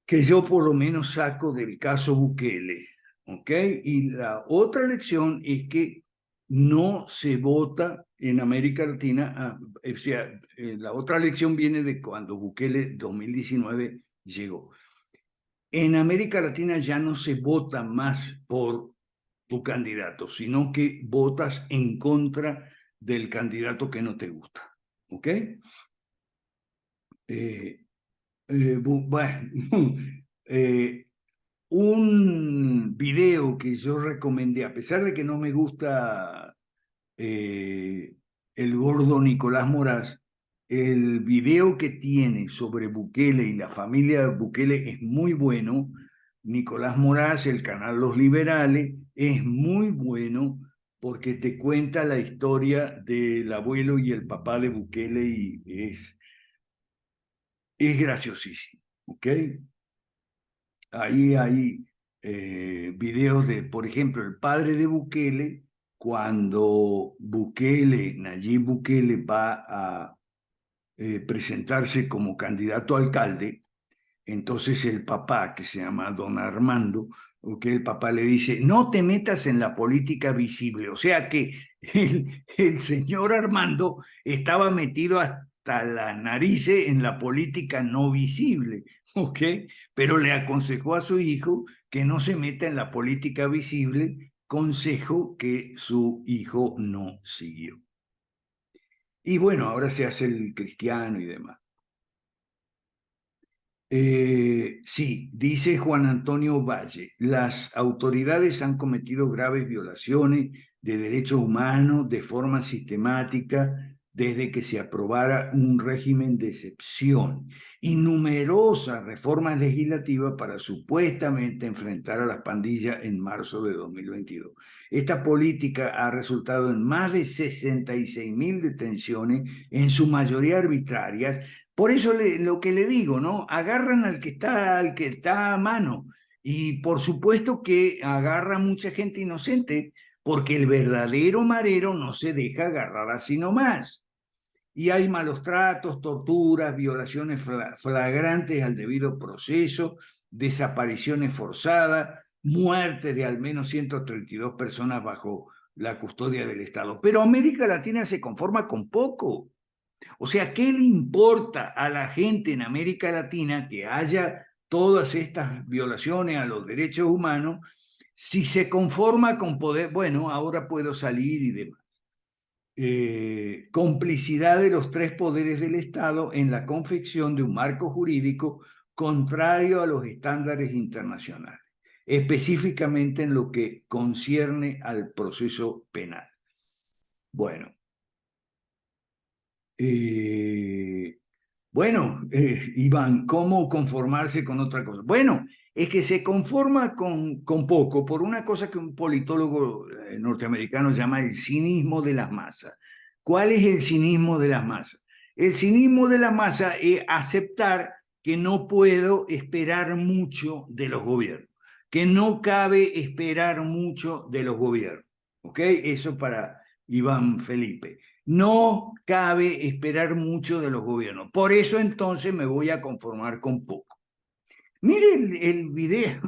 que yo por lo menos saco del caso Bukele, ¿ok? Y la otra lección es que no se vota en América Latina, o sea, la otra lección viene de cuando Bukele 2019 llegó. En América Latina ya no se vota más por tu candidato, sino que votas en contra del candidato que no te gusta, ¿ok? Bueno, eh, un video que yo recomendé, a pesar de que no me gusta el gordo Nicolás Moraz, el video que tiene sobre Bukele y la familia Bukele es muy bueno. Nicolás Moraz, el canal Los Liberales, es muy bueno porque te cuenta la historia del abuelo y el papá de Bukele y es graciosísimo, ¿ok? Ahí hay videos de, por ejemplo, el padre de Bukele, cuando Bukele, Nayib Bukele, va a presentarse como candidato a alcalde, entonces el papá, que se llama don Armando, que el papá le dice, no te metas en la política visible. O sea que el señor Armando estaba metido hasta la narices en la política no visible, ¿ok? Pero le aconsejó a su hijo que no se meta en la política visible, consejo que su hijo no siguió. Y bueno, ahora se hace el cristiano y demás. Sí, dice Juan Antonio Valle, las autoridades han cometido graves violaciones de derechos humanos de forma sistemática desde que se aprobara un régimen de excepción y numerosas reformas legislativas para supuestamente enfrentar a las pandillas en marzo de 2022. Esta política ha resultado en más de 66.000 detenciones, en su mayoría arbitrarias. Por eso lo que le digo, ¿no? Agarran al que está a mano. Y por supuesto que agarra mucha gente inocente, porque el verdadero marero no se deja agarrar así nomás. Y hay malos tratos, torturas, violaciones flagrantes al debido proceso, desapariciones forzadas, muerte de al menos 132 personas bajo la custodia del Estado. Pero América Latina se conforma con poco. O sea, ¿qué le importa a la gente en América Latina que haya todas estas violaciones a los derechos humanos si se conforma con poder, bueno, ahora puedo salir y demás? Complicidad de los tres poderes del Estado en la confección de un marco jurídico contrario a los estándares internacionales, específicamente en lo que concierne al proceso penal. Bueno, eh, Bueno, Iván, ¿cómo conformarse con otra cosa? Bueno, es que se conforma con poco por una cosa que un politólogo norteamericano llama el cinismo de las masas. ¿Cuál es el cinismo de las masas? El cinismo de la masa es aceptar que no puedo esperar mucho de los gobiernos, que no cabe esperar mucho de los gobiernos. ¿Ok? Eso para Iván Felipe. No cabe esperar mucho de los gobiernos. Por eso entonces me voy a conformar con poco. Mire el video,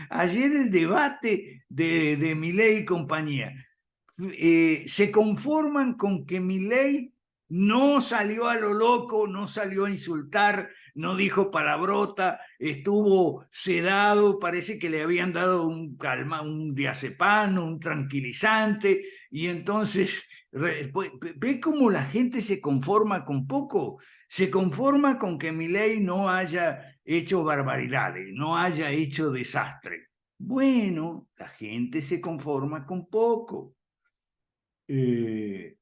ayer el debate de Milei y compañía. Se conforman con que Milei no salió a lo loco, no salió a insultar, no dijo palabrota, estuvo sedado, parece que le habían dado un calma, un diazepam, un tranquilizante, y entonces ve cómo la gente se conforma con poco, se conforma con que Milei no haya hecho barbaridades, no haya hecho desastre. Bueno, la gente se conforma con poco. Eh,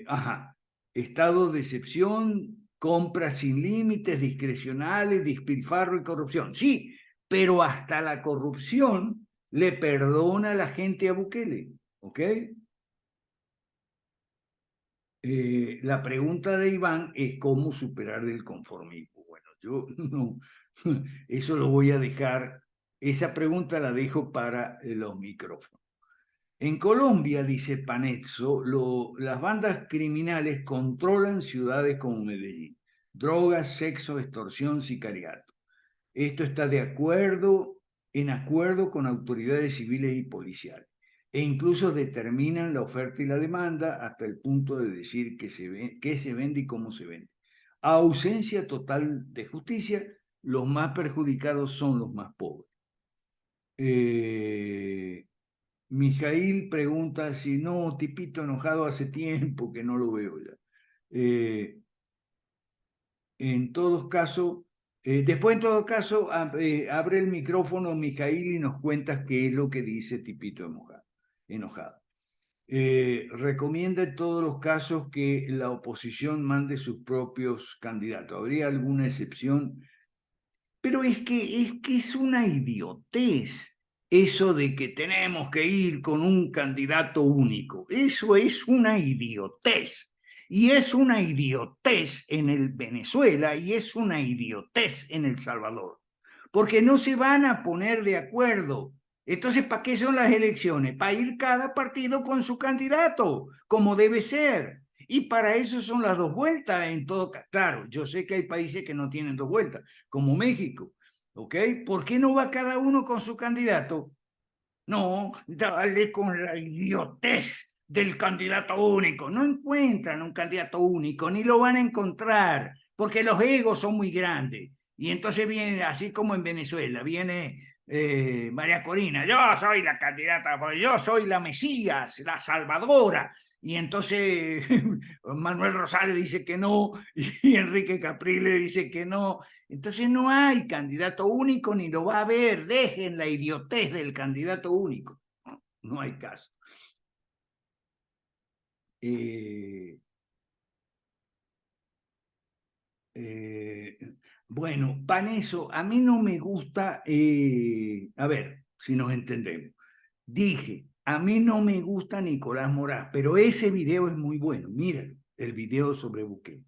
ajá, estado de excepción, compras sin límites, discrecionales, despilfarro y corrupción. Sí, pero hasta la corrupción le perdona a la gente a Bukele, ¿ok? La pregunta de Iván es cómo superar el conformismo. Bueno, yo no, eso lo voy a dejar, esa pregunta la dejo para los micrófonos. En Colombia, dice Panezzo, las bandas criminales controlan ciudades como Medellín. Drogas, sexo, extorsión, sicariato. Esto está en acuerdo con autoridades civiles y policiales. E incluso determinan la oferta y la demanda hasta el punto de decir qué se vende y cómo se vende. A ausencia total de justicia, los más perjudicados son los más pobres. Eh, Mijail pregunta si no, tipito enojado hace tiempo que no lo veo ya. Eh, en todo caso, después en todo caso, abre el micrófono Mijail y nos cuentas qué es lo que dice Tipito enojado. Recomienda en todos los casos que la oposición mande sus propios candidatos. ¿Habría alguna excepción? Pero es que es una idiotez eso de que tenemos que ir con un candidato único. Eso es una idiotez. Y es una idiotez en el Venezuela y es una idiotez en El Salvador. Porque no se van a poner de acuerdo. Entonces, ¿para qué son las elecciones? Para ir cada partido con su candidato, como debe ser. Y para eso son las dos vueltas en todo. Claro, yo sé que hay países que no tienen dos vueltas, como México, ¿ok? ¿Por qué no va cada uno con su candidato? No, dale con la idiotez del candidato único. No encuentran un candidato único, ni lo van a encontrar, porque los egos son muy grandes. Y entonces viene, así como en Venezuela, viene María Corina, yo soy la candidata, yo soy la Mesías, la Salvadora. Y entonces Manuel Rosales dice que no, y Enrique Capriles dice que no. Entonces no hay candidato único ni lo va a haber. Dejen la idiotez del candidato único. No, no hay caso. Eh, bueno, Paneso, a mí no me gusta, a ver si nos entendemos. Dije, a mí no me gusta Nicolás Morás, pero ese video es muy bueno. Mira el video sobre Bukele.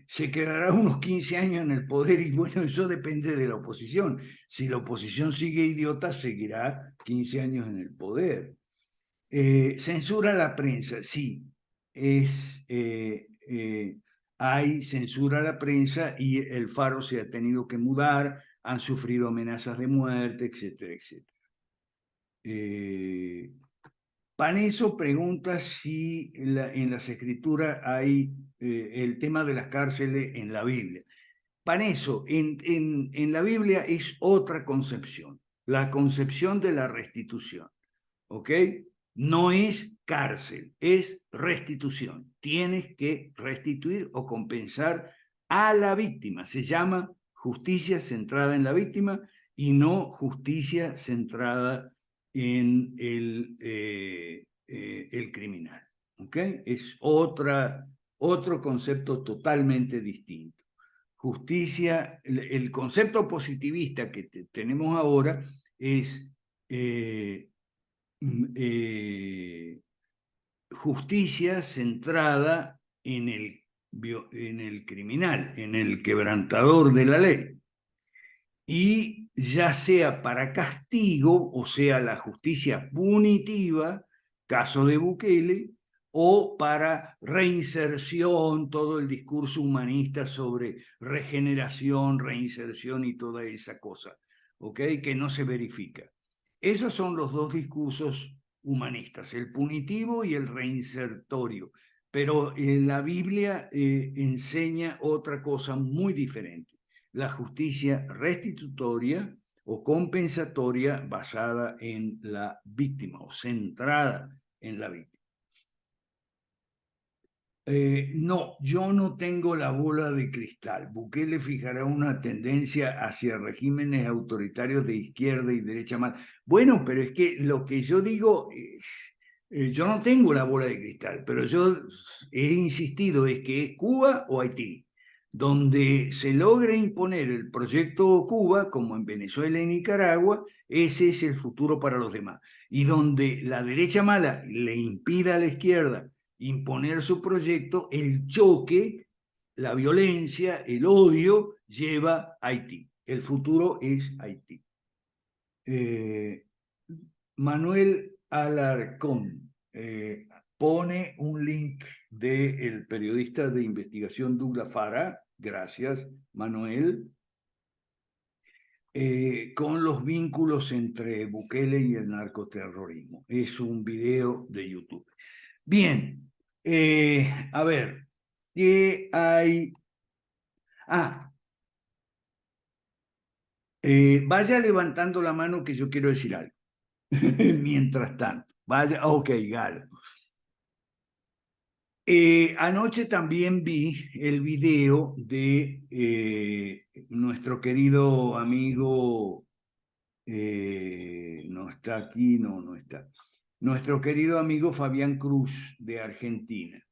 Se quedará unos 15 años en el poder y bueno, eso depende de la oposición. Si la oposición sigue idiota, seguirá 15 años en el poder. Censura a la prensa, sí, hay censura a la prensa y el Faro se ha tenido que mudar, han sufrido amenazas de muerte, etcétera, etcétera. Paneso pregunta si en las escrituras hay el tema de las cárceles en la Biblia. Paneso, en la Biblia es otra concepción, la concepción de la restitución, ¿ok? No es cárcel, es restitución. Tienes que restituir o compensar a la víctima. Se llama justicia centrada en la víctima y no justicia centrada en el criminal. ¿Ok? Es otro concepto totalmente distinto. Justicia, el concepto positivista que tenemos ahora es justicia centrada en el criminal, en el quebrantador de la ley. Y ya sea para castigo, o sea, la justicia punitiva, caso de Bukele, o para reinserción, todo el discurso humanista sobre regeneración, reinserción y toda esa cosa, ¿ok? Que no se verifica. Esos son los dos discursos humanistas, el punitivo y el reinsertorio. Pero la Biblia enseña otra cosa muy diferente, la justicia restitutoria o compensatoria basada en la víctima o centrada en la víctima. No, yo no tengo la bola de cristal. Bukele fijará una tendencia hacia regímenes autoritarios de izquierda y derecha más. Bueno, pero es que lo que yo digo, yo no tengo la bola de cristal, pero yo he insistido es que es Cuba o Haití, donde se logra imponer el proyecto Cuba, como en Venezuela y Nicaragua, ese es el futuro para los demás. Y donde la derecha mala le impida a la izquierda imponer su proyecto, el choque, la violencia, el odio lleva a Haití. El futuro es Haití. Manuel Alarcón pone un link del periodista de investigación Douglas Farah, gracias Manuel, con los vínculos entre Bukele y el narcoterrorismo. Es un video de YouTube. Bien, a ver, ¿qué hay? Ah, vaya levantando la mano que yo quiero decir algo. Mientras tanto, vaya, ok, Galo. Anoche también vi el video de nuestro querido amigo, no está aquí, no está, nuestro querido amigo Fabián Cruz de Argentina.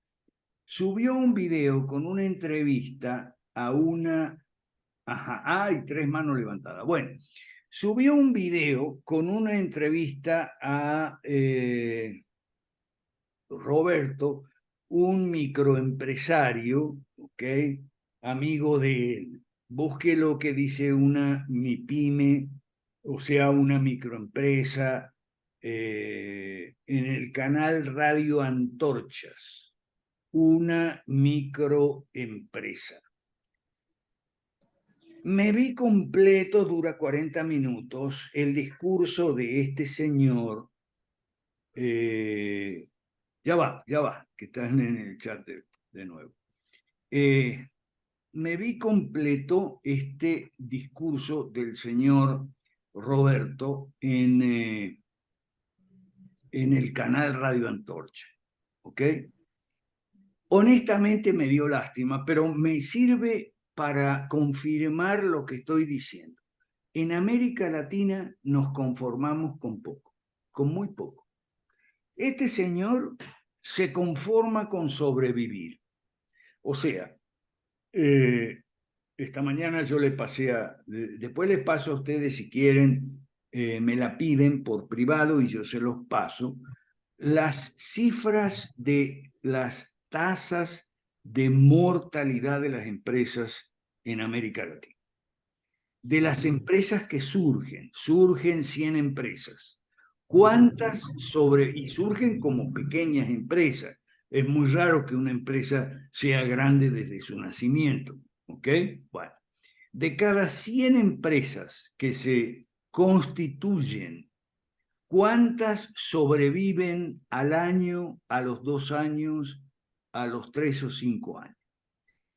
Subió un video con una entrevista a una... Ajá, hay 3 manos levantadas. Bueno, subió un video con una entrevista a Roberto, un microempresario, ¿ok? Amigo de él. Busque lo que dice una MIPYME, o sea, una microempresa, en el canal Radio Antorchas, una microempresa. Me vi completo, dura 40 minutos, el discurso de este señor. Ya va, que están en el chat de nuevo. Me vi completo este discurso del señor Roberto en el canal Radio Antorcha, ¿ok? Honestamente me dio lástima, pero me sirve para confirmar lo que estoy diciendo. En América Latina nos conformamos con poco, con muy poco. Este señor se conforma con sobrevivir. O sea, esta mañana yo le pasé después les paso a ustedes si quieren, me la piden por privado y yo se los paso, las cifras de las tasas de mortalidad de las empresas en América Latina. De las empresas que surgen 100 empresas. ¿Cuántas y surgen como pequeñas empresas? Es muy raro que una empresa sea grande desde su nacimiento, ¿ok? Bueno, de cada 100 empresas que se constituyen, ¿cuántas sobreviven al año, a los 2 años, a los 3 o 5 años?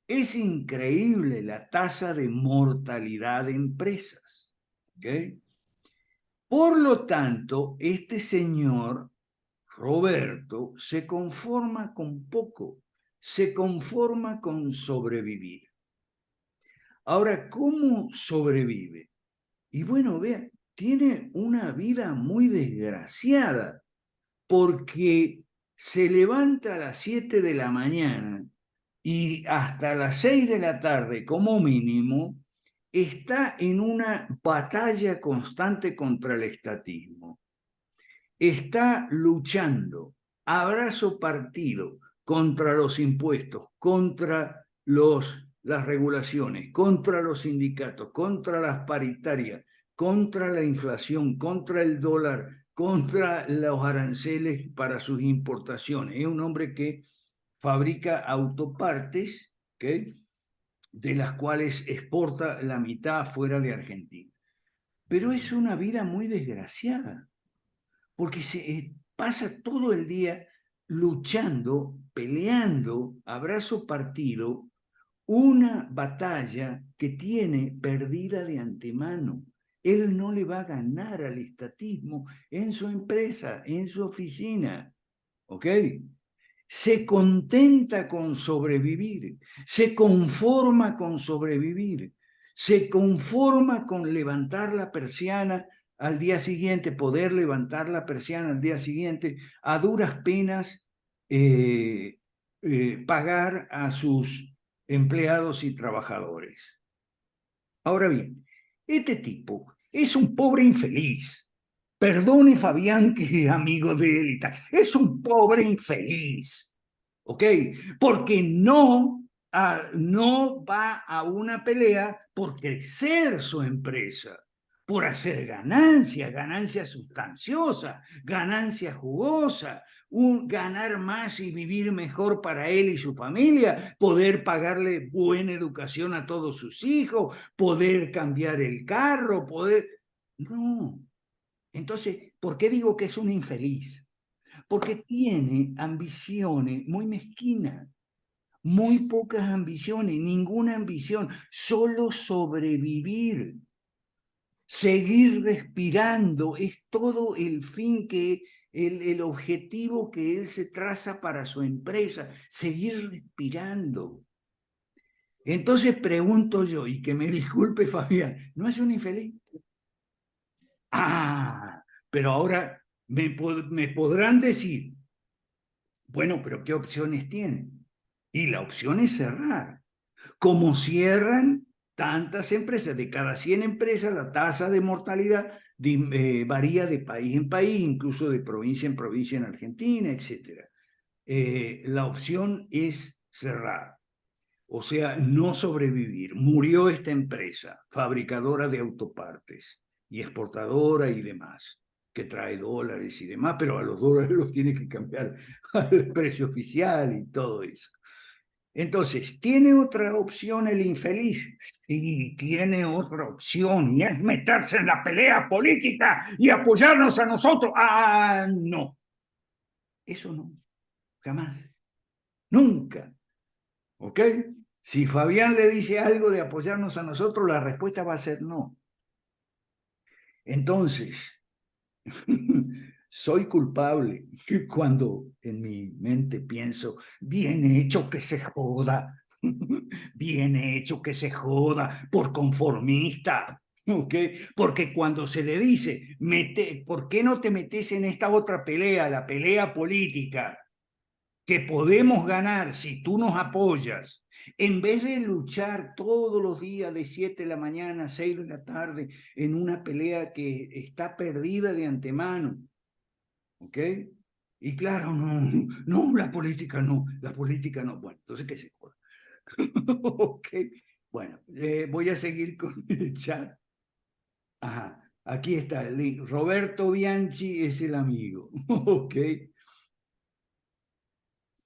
Es increíble la tasa de mortalidad de empresas. ¿Okay? Por lo tanto, este señor Roberto se conforma con poco, se conforma con sobrevivir. Ahora, ¿cómo sobrevive? Y bueno, vea, tiene una vida muy desgraciada porque se levanta a las 7 de la mañana y hasta las 6 de la tarde como mínimo está en una batalla constante contra el estatismo. Está luchando a brazo partido contra los impuestos, contra las regulaciones, contra los sindicatos, contra las paritarias, contra la inflación, contra el dólar, contra los aranceles para sus importaciones. Es un hombre que fabrica autopartes, ¿okay? De las cuales exporta la mitad fuera de Argentina. Pero es una vida muy desgraciada, porque se pasa todo el día luchando, peleando, a brazo partido, una batalla que tiene perdida de antemano. Él no le va a ganar al estatismo en su empresa, en su oficina. ¿Ok? Se contenta con sobrevivir, se conforma con sobrevivir, se conforma con levantar la persiana al día siguiente, poder levantar la persiana al día siguiente, a duras penas pagar a sus empleados y trabajadores. Ahora bien, este tipo es un pobre infeliz. Perdone Fabián, que es amigo de él y tal. Es un pobre infeliz, ¿ok? Porque no va a una pelea por crecer su empresa, por hacer ganancia sustanciosa, ganancia jugosa, ganar más y vivir mejor para él y su familia, poder pagarle buena educación a todos sus hijos, poder cambiar el carro, poder... No. Entonces, ¿por qué digo que es un infeliz? Porque tiene ambiciones muy mezquinas, muy pocas ambiciones, ninguna ambición, solo sobrevivir, seguir respirando, es todo el fin que el objetivo que él se traza para su empresa, seguir respirando. Entonces pregunto yo, y que me disculpe Fabián, ¿no es un infeliz? Ah, pero ahora me podrán decir, bueno, pero ¿qué opciones tienen? Y la opción es cerrar. Como cierran tantas empresas, de cada 100 empresas la tasa de mortalidad varía de país en país, incluso de provincia en provincia en Argentina, etc. La opción es cerrar, o sea, no sobrevivir. Murió esta empresa, fabricadora de autopartes y exportadora y demás, que trae dólares y demás, pero a los dólares los tiene que cambiar al precio oficial y todo eso. Entonces, ¿tiene otra opción el infeliz? Sí, tiene otra opción, y es meterse en la pelea política y apoyarnos a nosotros. Ah, no. Eso no, jamás, nunca. ¿Ok? Si Fabián le dice algo de apoyarnos a nosotros, la respuesta va a ser no. Entonces, soy culpable cuando en mi mente pienso, bien hecho que se joda, bien hecho que se joda por conformista, ¿ok? Porque cuando se le dice, ¿por qué no te metes en esta otra pelea, la pelea política, que podemos ganar si tú nos apoyas? En vez de luchar todos los días de 7 de la mañana a 6 de la tarde en una pelea que está perdida de antemano, ¿ok? Y claro, no, la política no, la política no. Bueno, entonces, ¿qué se joda? Ok, bueno, voy a seguir con el chat. Ajá, aquí está el link. Roberto Bianchi es el amigo. Ok.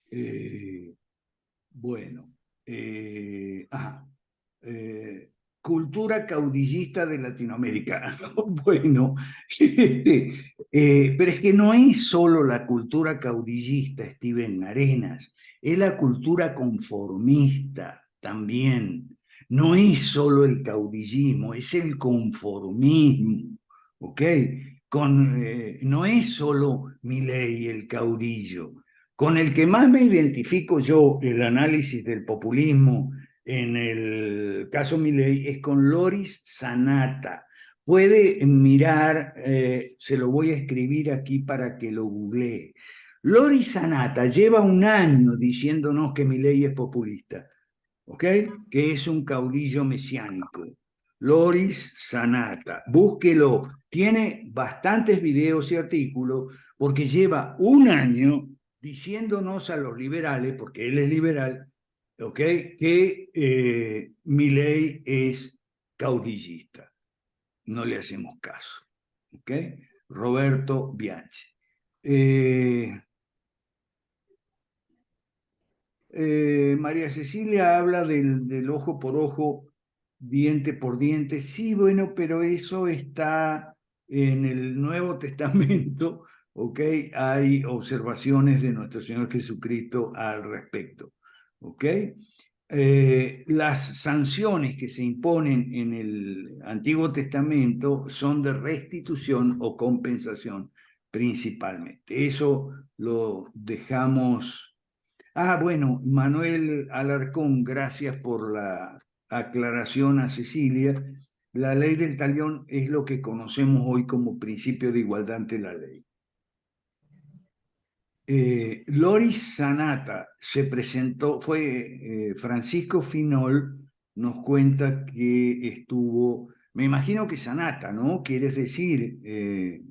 Eh, bueno, ajá. Cultura caudillista de Latinoamérica. Bueno, pero es que no es solo la cultura caudillista, Steven Arenas, es la cultura conformista también. No es solo el caudillismo, es el conformismo, ¿ok? No es solo Milei el caudillo. Con el que más me identifico yo, el análisis del populismo, en el caso Milei, es con Loris Sanata. Puede mirar, se lo voy a escribir aquí para que lo googlee. Loris Sanata lleva un año diciéndonos que Milei es populista, ¿ok? Que es un caudillo mesiánico. Loris Sanata, búsquelo. Tiene bastantes videos y artículos porque lleva un año diciéndonos a los liberales, porque él es liberal, ¿ok? Que Milei es caudillista. No le hacemos caso, ¿ok? Roberto Bianchi. María Cecilia habla del ojo por ojo, diente por diente. Sí, bueno, pero eso está en el Nuevo Testamento, ¿ok? Hay observaciones de nuestro Señor Jesucristo al respecto, ¿ok? Las sanciones que se imponen en el Antiguo Testamento son de restitución o compensación principalmente. Eso lo dejamos. Ah, bueno, Manuel Alarcón, gracias por la aclaración a Cecilia. La ley del talión es lo que conocemos hoy como principio de igualdad ante la ley. Loris Sanata se presentó, Francisco Finol nos cuenta que estuvo, me imagino que Sanata, ¿no? Quieres decir,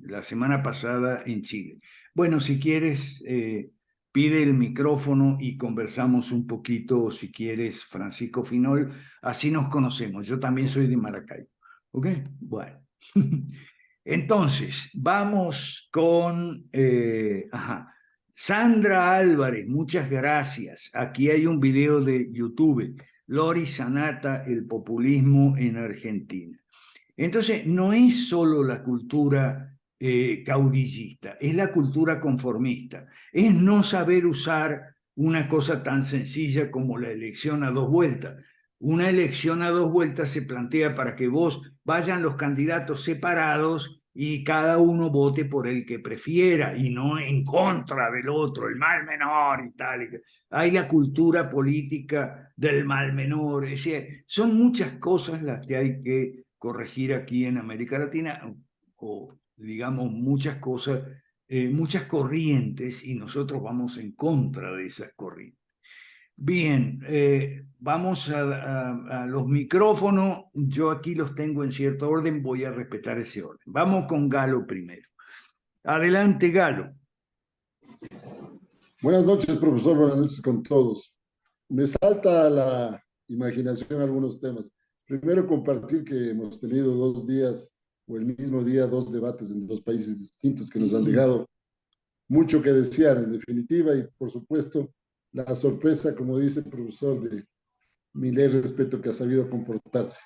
la semana pasada en Chile. Bueno, si quieres, pide el micrófono y conversamos un poquito, si quieres, Francisco Finol, así nos conocemos. Yo también soy de Maracaibo. ¿Ok? Bueno. Entonces, vamos con, ajá. Sandra Álvarez, muchas gracias. Aquí hay un video de YouTube. Loris Sanata, el populismo en Argentina. Entonces, no es solo la cultura caudillista, es la cultura conformista. Es no saber usar una cosa tan sencilla como la elección a dos vueltas. Una elección a dos vueltas se plantea para que vayan los candidatos separados y cada uno vote por el que prefiera y no en contra del otro, el mal menor y tal. Hay la cultura política del mal menor. Es decir, son muchas cosas las que hay que corregir aquí en América Latina, o digamos muchas cosas, muchas corrientes, y nosotros vamos en contra de esas corrientes. Bien, vamos a los micrófonos. Yo aquí los tengo en cierto orden, voy a respetar ese orden. Vamos con Galo primero. Adelante, Galo. Buenas noches, profesor. Buenas noches con todos. Me salta a la imaginación algunos temas. Primero, compartir que hemos tenido 2 días o el mismo día 2 debates en 2 países distintos que nos han dejado mucho que desear, en definitiva, y por supuesto, la sorpresa, como dice el profesor, de Milei respecto que ha sabido comportarse.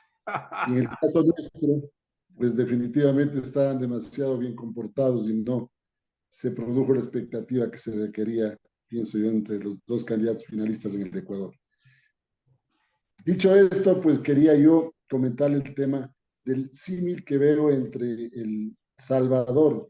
Y en el caso nuestro, pues definitivamente estaban demasiado bien comportados y no se produjo la expectativa que se requería, pienso yo, entre los 2 candidatos finalistas en el Ecuador. Dicho esto, pues quería yo comentar el tema del símil que veo entre El Salvador,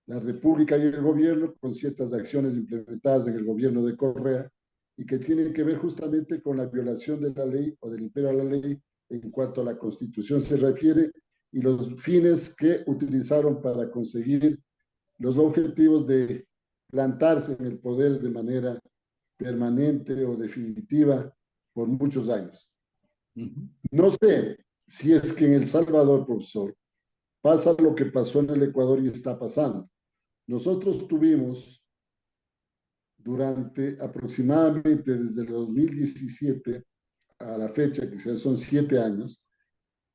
la República y el gobierno, con ciertas acciones implementadas en el gobierno de Correa y que tienen que ver justamente con la violación de la ley o del imperio a la ley en cuanto a la Constitución se refiere y los fines que utilizaron para conseguir los objetivos de plantarse en el poder de manera permanente o definitiva por muchos años. No sé si es que en El Salvador, profesor, pasa lo que pasó en el Ecuador y está pasando. Nosotros tuvimos durante aproximadamente desde el 2017 a la fecha, que son 7 años,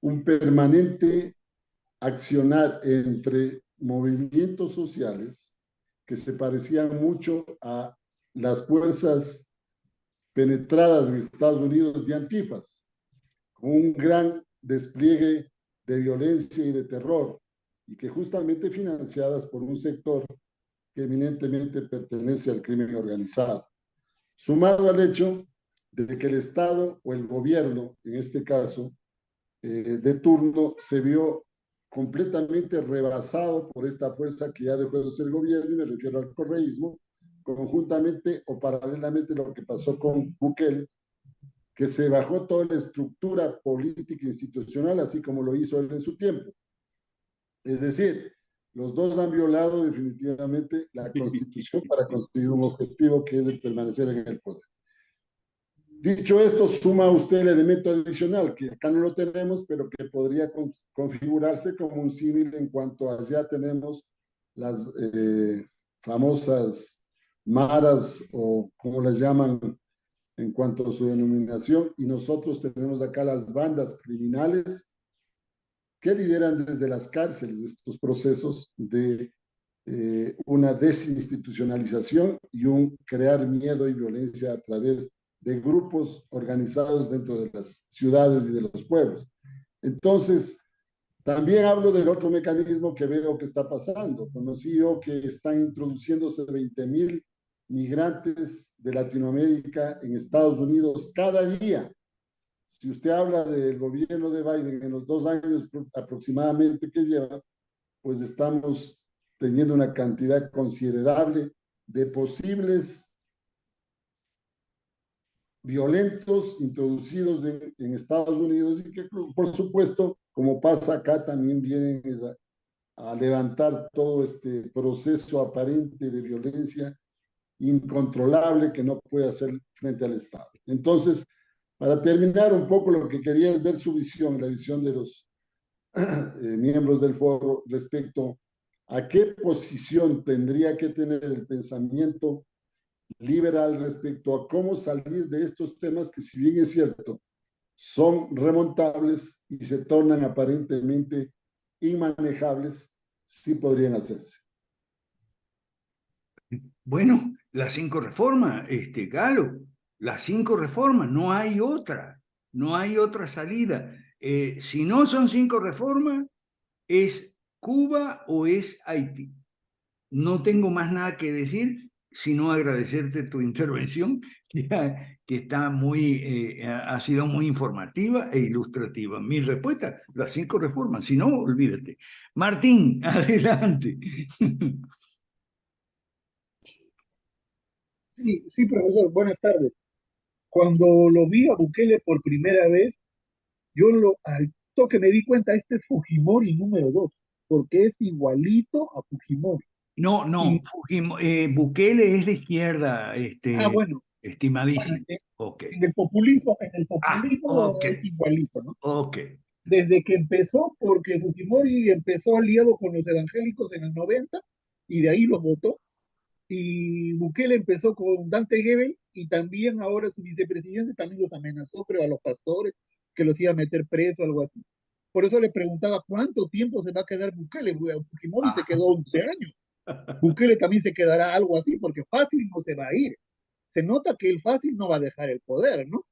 un permanente accionar entre movimientos sociales que se parecían mucho a las fuerzas penetradas en Estados Unidos de Antifas, con un gran despliegue de violencia y de terror, y que justamente financiadas por un sector que eminentemente pertenece al crimen organizado, sumado al hecho de que el Estado o el gobierno, en este caso, de turno, se vio completamente rebasado por esta fuerza que ya dejó de ser gobierno, y me refiero al correísmo, conjuntamente o paralelamente lo que pasó con Bukele, que se bajó toda la estructura política e institucional, así como lo hizo él en su tiempo. Es decir, los dos han violado definitivamente la Constitución para conseguir un objetivo que es el permanecer en el poder. Dicho esto, suma usted el elemento adicional, que acá no lo tenemos, pero que podría configurarse como un símil en cuanto a allá tenemos las famosas maras, o como las llaman en cuanto a su denominación, y nosotros tenemos acá las bandas criminales que lideran desde las cárceles estos procesos de una desinstitucionalización y un crear miedo y violencia a través de grupos organizados dentro de las ciudades y de los pueblos. Entonces, también hablo del otro mecanismo que veo que está pasando. Conocí yo que están introduciéndose 20,000 migrantes de Latinoamérica en Estados Unidos cada día. Si usted habla del gobierno de Biden en los 2 años aproximadamente que lleva, pues estamos teniendo una cantidad considerable de posibles violentos introducidos en Estados Unidos, y que por supuesto, como pasa acá, también vienen a levantar todo este proceso aparente de violencia incontrolable que no puede hacer frente al Estado. Entonces, para terminar un poco, lo que quería es ver su visión, la visión de los miembros del foro respecto a qué posición tendría que tener el pensamiento liberal respecto a cómo salir de estos temas que, si bien es cierto, son remontables y se tornan aparentemente inmanejables, sí podrían hacerse. Bueno, las 5 reformas, Galo, las 5 reformas, no hay otra salida. Si no son 5 reformas, es Cuba o es Haití. No tengo más nada que decir, sino agradecerte tu intervención, que está ha sido muy informativa e ilustrativa. Mi respuesta, las 5 reformas, si no, olvídate. Martín, adelante. Sí, sí, profesor, buenas tardes. Cuando lo vi a Bukele por primera vez, al toque me di cuenta, este es Fujimori número 2, porque es igualito a Fujimori. No, no, Y, Bukele es de izquierda, bueno, estimadísimo. Ok. en el populismo Ok, es igualito, ¿no? ok. Desde que empezó, porque Fujimori empezó aliado con los evangélicos en el 90 y de ahí los votó. Y Bukele empezó con Dante Gebel y también ahora su vicepresidente también los amenazó, creo, a los pastores, que los iba a meter preso o algo así. Por eso le preguntaba cuánto tiempo se va a quedar Bukele. Fujimori se Ah. quedó 11 años. Bukele también se quedará algo así, porque fácil no se va a ir. Se nota que el fácil no va a dejar el poder, ¿no?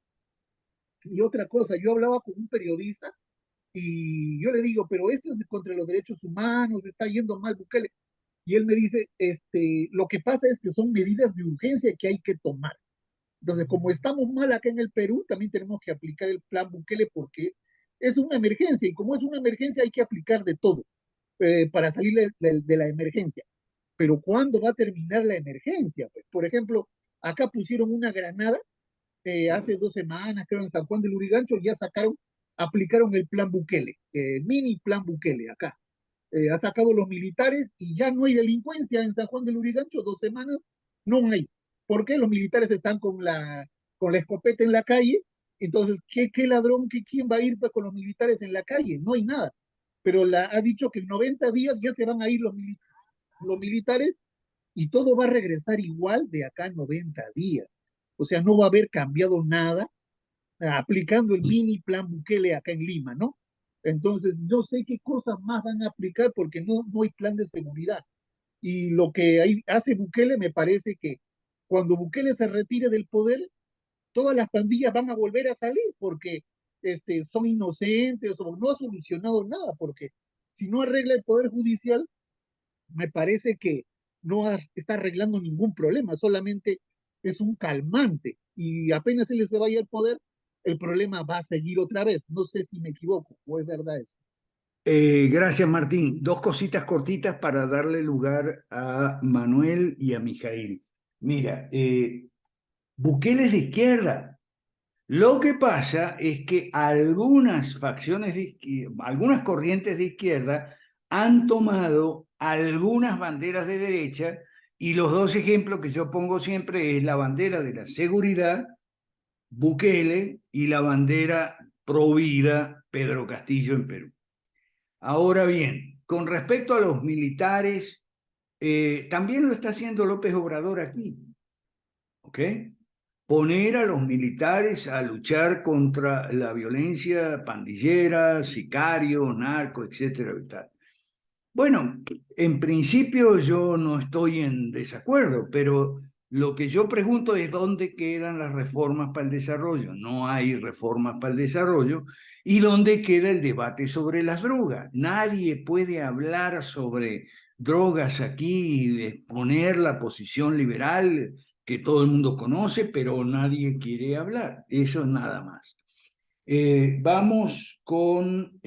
Y otra cosa, yo hablaba con un periodista y yo le digo, pero esto es contra los derechos humanos, está yendo mal Bukele. Y él me dice, lo que pasa es que son medidas de urgencia que hay que tomar. Entonces, como estamos mal acá en el Perú, también tenemos que aplicar el plan Bukele porque es una emergencia y como es una emergencia hay que aplicar de todo para salir de la emergencia. Pero ¿cuándo va a terminar la emergencia? Pues, por ejemplo, acá pusieron una granada hace 2 semanas, creo, en San Juan del Urigancho, ya aplicaron el plan Bukele, el mini plan Bukele acá. Ha sacado los militares y ya no hay delincuencia en San Juan del Urigancho, 2 semanas no hay. ¿Por qué? Los militares están con la escopeta en la calle, entonces, ¿qué ladrón, quién va a ir pues, con los militares en la calle? No hay nada. Pero ha dicho que en 90 días ya se van a ir los militares y todo va a regresar igual de acá a 90 días. O sea, no va a haber cambiado nada aplicando el mini plan Bukele acá en Lima, ¿no? Entonces, no sé qué cosas más van a aplicar porque no hay plan de seguridad. Y lo que hace Bukele me parece que cuando Bukele se retire del poder, todas las pandillas van a volver a salir porque son inocentes o no ha solucionado nada, porque si no arregla el poder judicial, me parece que está arreglando ningún problema, solamente es un calmante y apenas él se vaya al poder, el problema va a seguir otra vez. No sé si me equivoco o es verdad eso. Gracias, Martín. 2 cositas cortitas para darle lugar a Manuel y a Mijail. Mira, Bukele es de izquierda. Lo que pasa es que algunas facciones algunas corrientes de izquierda han tomado algunas banderas de derecha y los 2 ejemplos que yo pongo siempre es la bandera de la seguridad, Bukele, y la bandera pro vida, Pedro Castillo en Perú. Ahora bien, con respecto a los militares, también lo está haciendo López Obrador aquí, ¿ok? Poner a los militares a luchar contra la violencia pandillera, sicario, narco, etcétera, y tal. Bueno, en principio yo no estoy en desacuerdo, pero lo que yo pregunto es dónde quedan las reformas para el desarrollo. No hay reformas para el desarrollo. ¿Y dónde queda el debate sobre las drogas? Nadie puede hablar sobre drogas aquí y exponer la posición liberal que todo el mundo conoce, pero nadie quiere hablar. Eso es nada más. Vamos con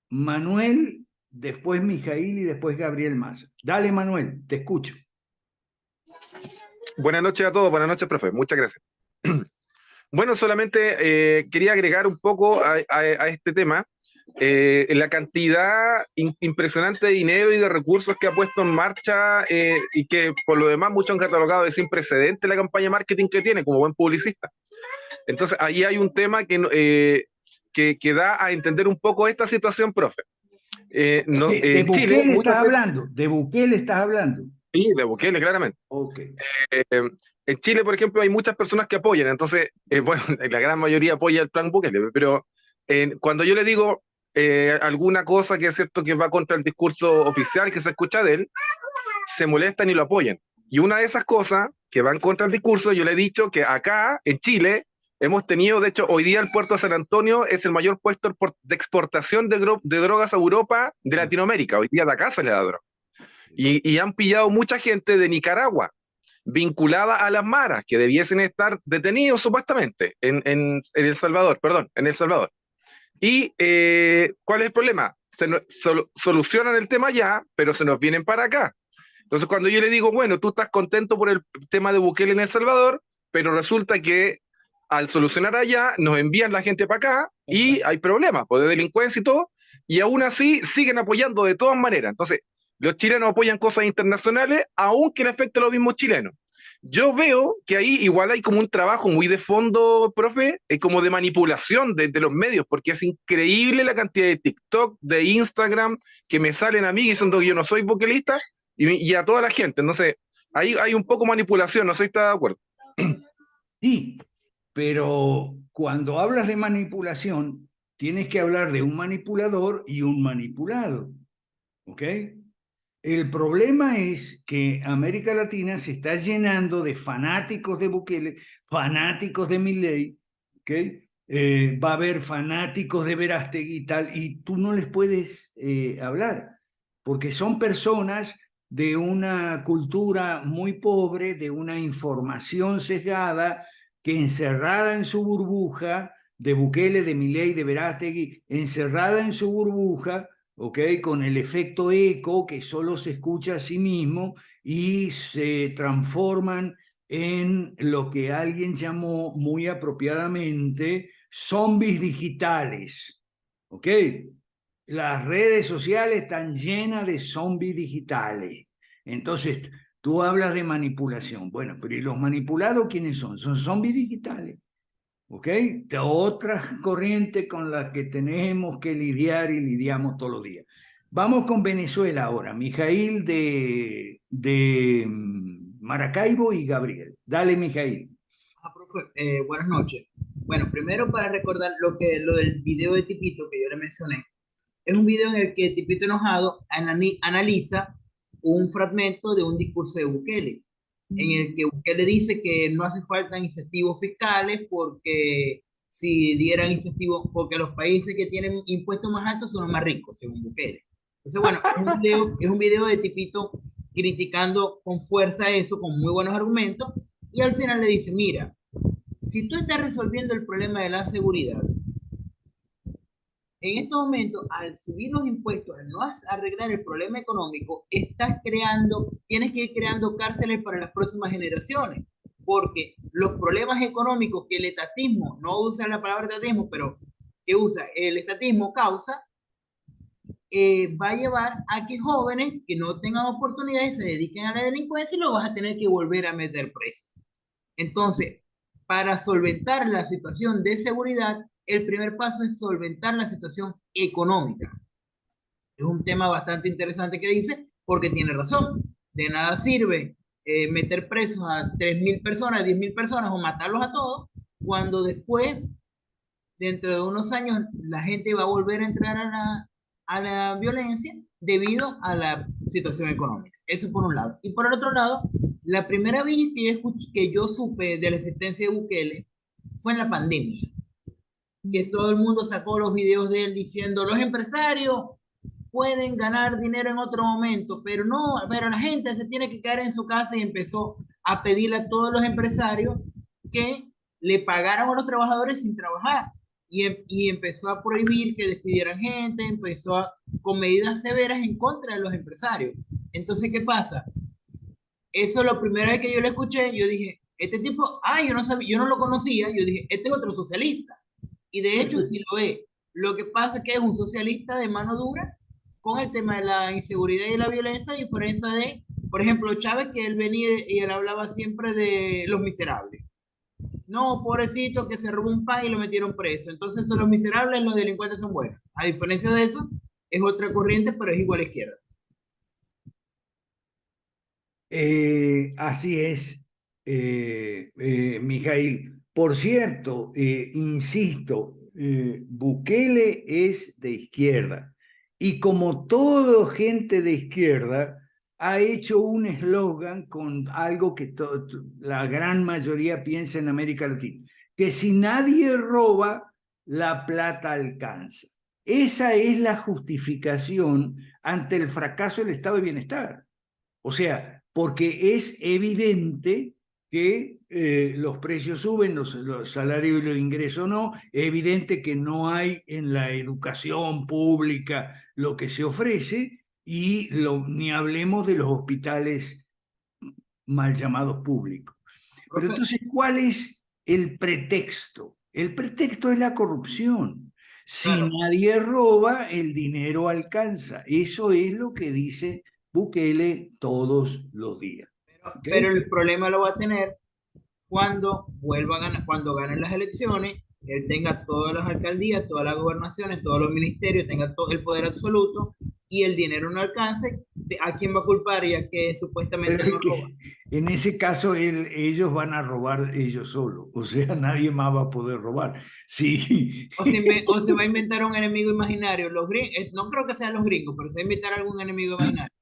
Manuel, después Mijail y después Gabriel Maza. Dale, Manuel, te escucho. Buenas noches a todos, buenas noches, profe. Muchas gracias. Bueno, solamente quería agregar un poco a este tema la cantidad impresionante de dinero y de recursos que ha puesto en marcha y que por lo demás muchos han catalogado de sin precedente la campaña de marketing que tiene como buen publicista. Entonces, ahí hay un tema que da a entender un poco esta situación, profe. De En Chile, Bukele muchas estás veces... hablando, de Bukele estás hablando. Sí, de Bukele, claramente. Ok. Eh, en Chile, por ejemplo, hay muchas personas que apoyan, entonces, bueno, la gran mayoría apoya el plan Bukele, pero cuando yo le digo alguna cosa que es cierto que va contra el discurso oficial que se escucha de él, se molestan y lo apoyan. Y una de esas cosas que van contra el discurso, yo le he dicho que acá, en Chile, hemos tenido, de hecho, hoy día el puerto de San Antonio es el mayor puesto de exportación de drogas a Europa de Latinoamérica. Hoy día de acá se le da droga. y han pillado mucha gente de Nicaragua vinculada a las maras, que debiesen estar detenidos supuestamente en El Salvador, perdón, en El Salvador. Y ¿cuál es el problema? Solucionan el tema allá, pero se nos vienen para acá. Entonces, cuando yo le digo, bueno, tú estás contento por el tema de Bukele en El Salvador, pero resulta que al solucionar allá, nos envían la gente para acá y hay problemas, pues, de delincuencia y todo, y aún así siguen apoyando de todas maneras. Entonces, los chilenos apoyan cosas internacionales, aunque le afecte a los mismos chilenos. Yo veo que ahí igual hay como un trabajo muy de fondo, profe, como de manipulación de los medios, porque es increíble la cantidad de TikTok, de Instagram, que me salen a mí diciendo que yo no soy bukelista, y a toda la gente. Entonces, ahí hay un poco manipulación, no sé si está de acuerdo. Sí, pero cuando hablas de manipulación, tienes que hablar de un manipulador y un manipulado, ¿ok? El problema es que América Latina se está llenando de fanáticos de Bukele, fanáticos de Milei, ¿ok? Va a haber fanáticos de Verástegui y tal, y tú no les puedes hablar, porque son personas de una cultura muy pobre, de una información sesgada, que encerrada en su burbuja, de Bukele, de Milei, de Verástegui, encerrada en su burbuja, ¿ok? Con el efecto eco, que solo se escucha a sí mismo y se transforman en lo que alguien llamó muy apropiadamente zombies digitales, ¿ok? Las redes sociales están llenas de zombies digitales. Entonces, tú hablas de manipulación. Bueno, pero ¿y los manipulados quiénes son? Son zombies digitales. ¿Ok? Otra corriente con la que tenemos que lidiar y lidiamos todos los días. Vamos con Venezuela ahora. Mijail de Maracaibo y Gabriel. Dale, Mijail. Profe, buenas noches. Bueno, primero para recordar lo del video de Tipito que yo le mencioné. Es un video en el que Tipito Enojado analiza un fragmento de un discurso de Bukele, en el que Bukele dice que no hace falta incentivos fiscales porque si dieran incentivos, porque los países que tienen impuestos más altos son los más ricos, según Bukele. Entonces, bueno, es un video de Tipito criticando con fuerza eso, con muy buenos argumentos, y al final le dice, mira, si tú estás resolviendo el problema de la seguridad, en estos momentos, al subir los impuestos, al no arreglar el problema económico, tienes que ir creando cárceles para las próximas generaciones, porque los problemas económicos que el estatismo, no usa la palabra estatismo, pero que usa el estatismo causa, va a llevar a que jóvenes que no tengan oportunidades se dediquen a la delincuencia y lo vas a tener que volver a meter preso. Entonces, para solventar la situación de seguridad, el primer paso es solventar la situación económica. Es un tema bastante interesante que dice, porque tiene razón. De nada sirve meter presos a 3.000 personas, 10.000 personas o matarlos a todos, cuando después, dentro de unos años, la gente va a volver a entrar a la violencia debido a la situación económica. Eso por un lado. Y por el otro lado, la primera vez que yo supe de la existencia de Bukele fue en la pandemia, que todo el mundo sacó los videos de él diciendo los empresarios pueden ganar dinero en otro momento, pero la gente se tiene que quedar en su casa y empezó a pedirle a todos los empresarios que le pagaran a los trabajadores sin trabajar y empezó a prohibir que despidieran gente, con medidas severas en contra de los empresarios. Entonces, ¿qué pasa? Eso la primera vez que yo lo escuché, yo dije, este tipo, yo no sabía, yo no lo conocía, yo dije, este es otro socialista. Y de hecho sí lo es. Lo que pasa es que es un socialista de mano dura con el tema de la inseguridad y de la violencia, a diferencia de, por ejemplo, Chávez, que él venía y él hablaba siempre de los miserables. No, pobrecito que se robó un pan y lo metieron preso. Entonces son los miserables, los delincuentes son buenos. A diferencia de eso, es otra corriente, pero es igual a izquierda. Así es, Mijail. Por cierto, insisto, Bukele es de izquierda y como todo gente de izquierda ha hecho un eslogan con algo que la gran mayoría piensa en América Latina, que si nadie roba, la plata alcanza. Esa es la justificación ante el fracaso del estado de bienestar. O sea, porque es evidente que los precios suben, los salarios y los ingresos no, es evidente que no hay en la educación pública lo que se ofrece y ni hablemos de los hospitales mal llamados públicos. Pero Profe, entonces, ¿cuál es el pretexto? El pretexto es la corrupción. Si claro, nadie roba, el dinero alcanza. Eso es lo que dice Bukele todos los días. ¿Ok? pero el problema lo va a tener cuando vuelva a ganar, cuando ganen las elecciones, él tenga todas las alcaldías, todas las gobernaciones, todos los ministerios, tenga todo el poder absoluto y el dinero no alcance, ¿a quién va a culpar ya que supuestamente Pero no es roba? que en ese caso ellos van a robar ellos solos. O sea, nadie más va a poder robar. Sí. O se va a inventar un enemigo imaginario. No creo que sean los gringos, pero se va a inventar algún enemigo imaginario.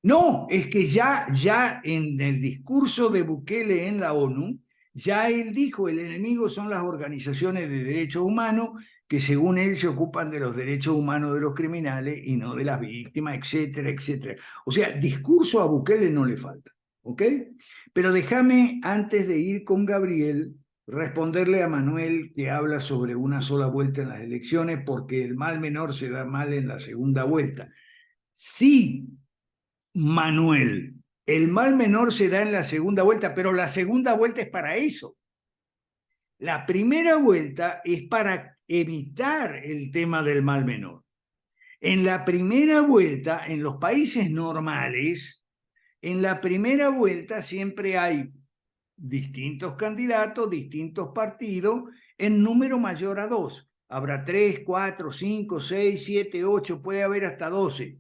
No, es que ya en el discurso de Bukele en la ONU, ya él dijo, el enemigo son las organizaciones de derechos humanos que según él se ocupan de los derechos humanos de los criminales y no de las víctimas, etcétera, etcétera. O sea, discurso a Bukele no le falta, ¿ok? Pero déjame, antes de ir con Gabriel, responderle a Manuel que habla sobre una sola vuelta en las elecciones porque el mal menor se da mal en la segunda vuelta. Sí, Manuel, el mal menor se da en la segunda vuelta, pero la segunda vuelta es para eso. La primera vuelta es para evitar el tema del mal menor. En la primera vuelta, en los países normales, en la primera vuelta siempre hay distintos candidatos, distintos partidos, en número mayor a 2. Habrá 3, 4, 5, 6, 7, 8, puede haber hasta 12.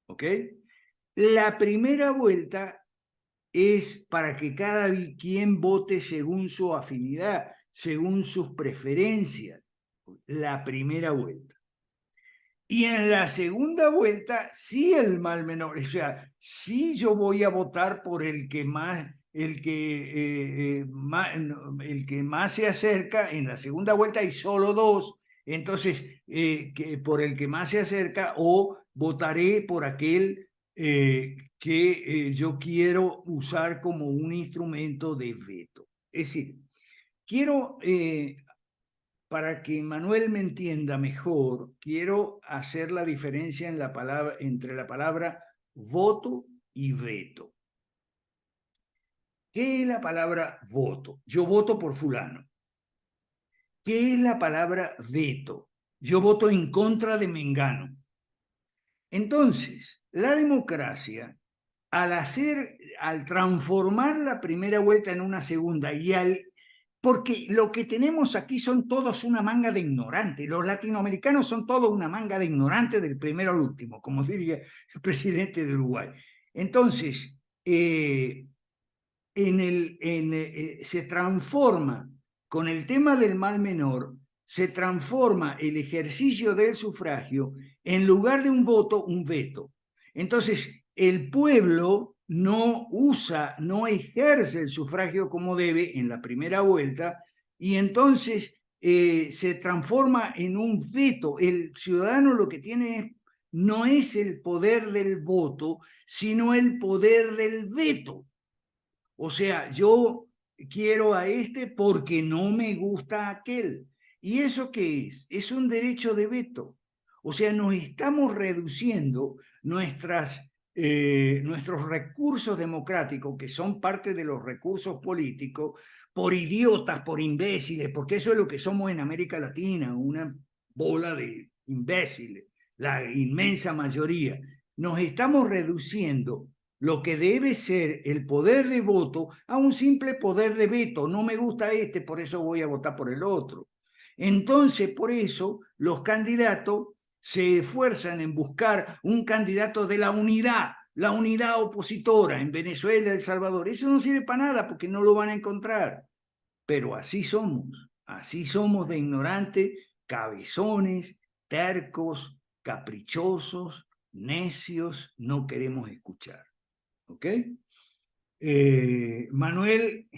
¿Ok? La primera vuelta es para que cada quien vote según su afinidad, según sus preferencias. La primera vuelta. Y en la segunda vuelta, sí el mal menor, o sea, sí yo voy a votar por el que más, el que más se acerca en la segunda vuelta hay solo 2, entonces por el que más se acerca o votaré por aquel que yo quiero usar como un instrumento de veto. Es decir, quiero para que Manuel me entienda mejor, quiero hacer la diferencia en la palabra, entre la palabra voto y veto. ¿Qué es la palabra voto? Yo voto por fulano. ¿Qué es la palabra veto? Yo voto en contra de Mengano. Entonces, la democracia, al transformar la primera vuelta en una segunda porque lo que tenemos aquí son todos una manga de ignorantes. Los latinoamericanos son todos una manga de ignorantes del primero al último, como diría el presidente de Uruguay. Entonces, se transforma con el tema del mal menor, se transforma el ejercicio del sufragio en lugar de un voto, un veto. Entonces, el pueblo no usa, no ejerce el sufragio como debe en la primera vuelta y entonces se transforma en un veto. El ciudadano lo que tiene no es el poder del voto, sino el poder del veto. O sea, yo quiero a este porque no me gusta aquel. ¿Y eso qué es? Es un derecho de veto. O sea, nos estamos reduciendo nuestros recursos democráticos, que son parte de los recursos políticos, por idiotas, por imbéciles, porque eso es lo que somos en América Latina, una bola de imbéciles, la inmensa mayoría. Nos estamos reduciendo lo que debe ser el poder de voto a un simple poder de veto. No me gusta este, por eso voy a votar por el otro. Entonces, por eso, los candidatos se esfuerzan en buscar un candidato de la unidad opositora en Venezuela, El Salvador. Eso no sirve para nada porque no lo van a encontrar. Pero así somos de ignorantes, cabezones, tercos, caprichosos, necios, no queremos escuchar. ¿Ok? Manuel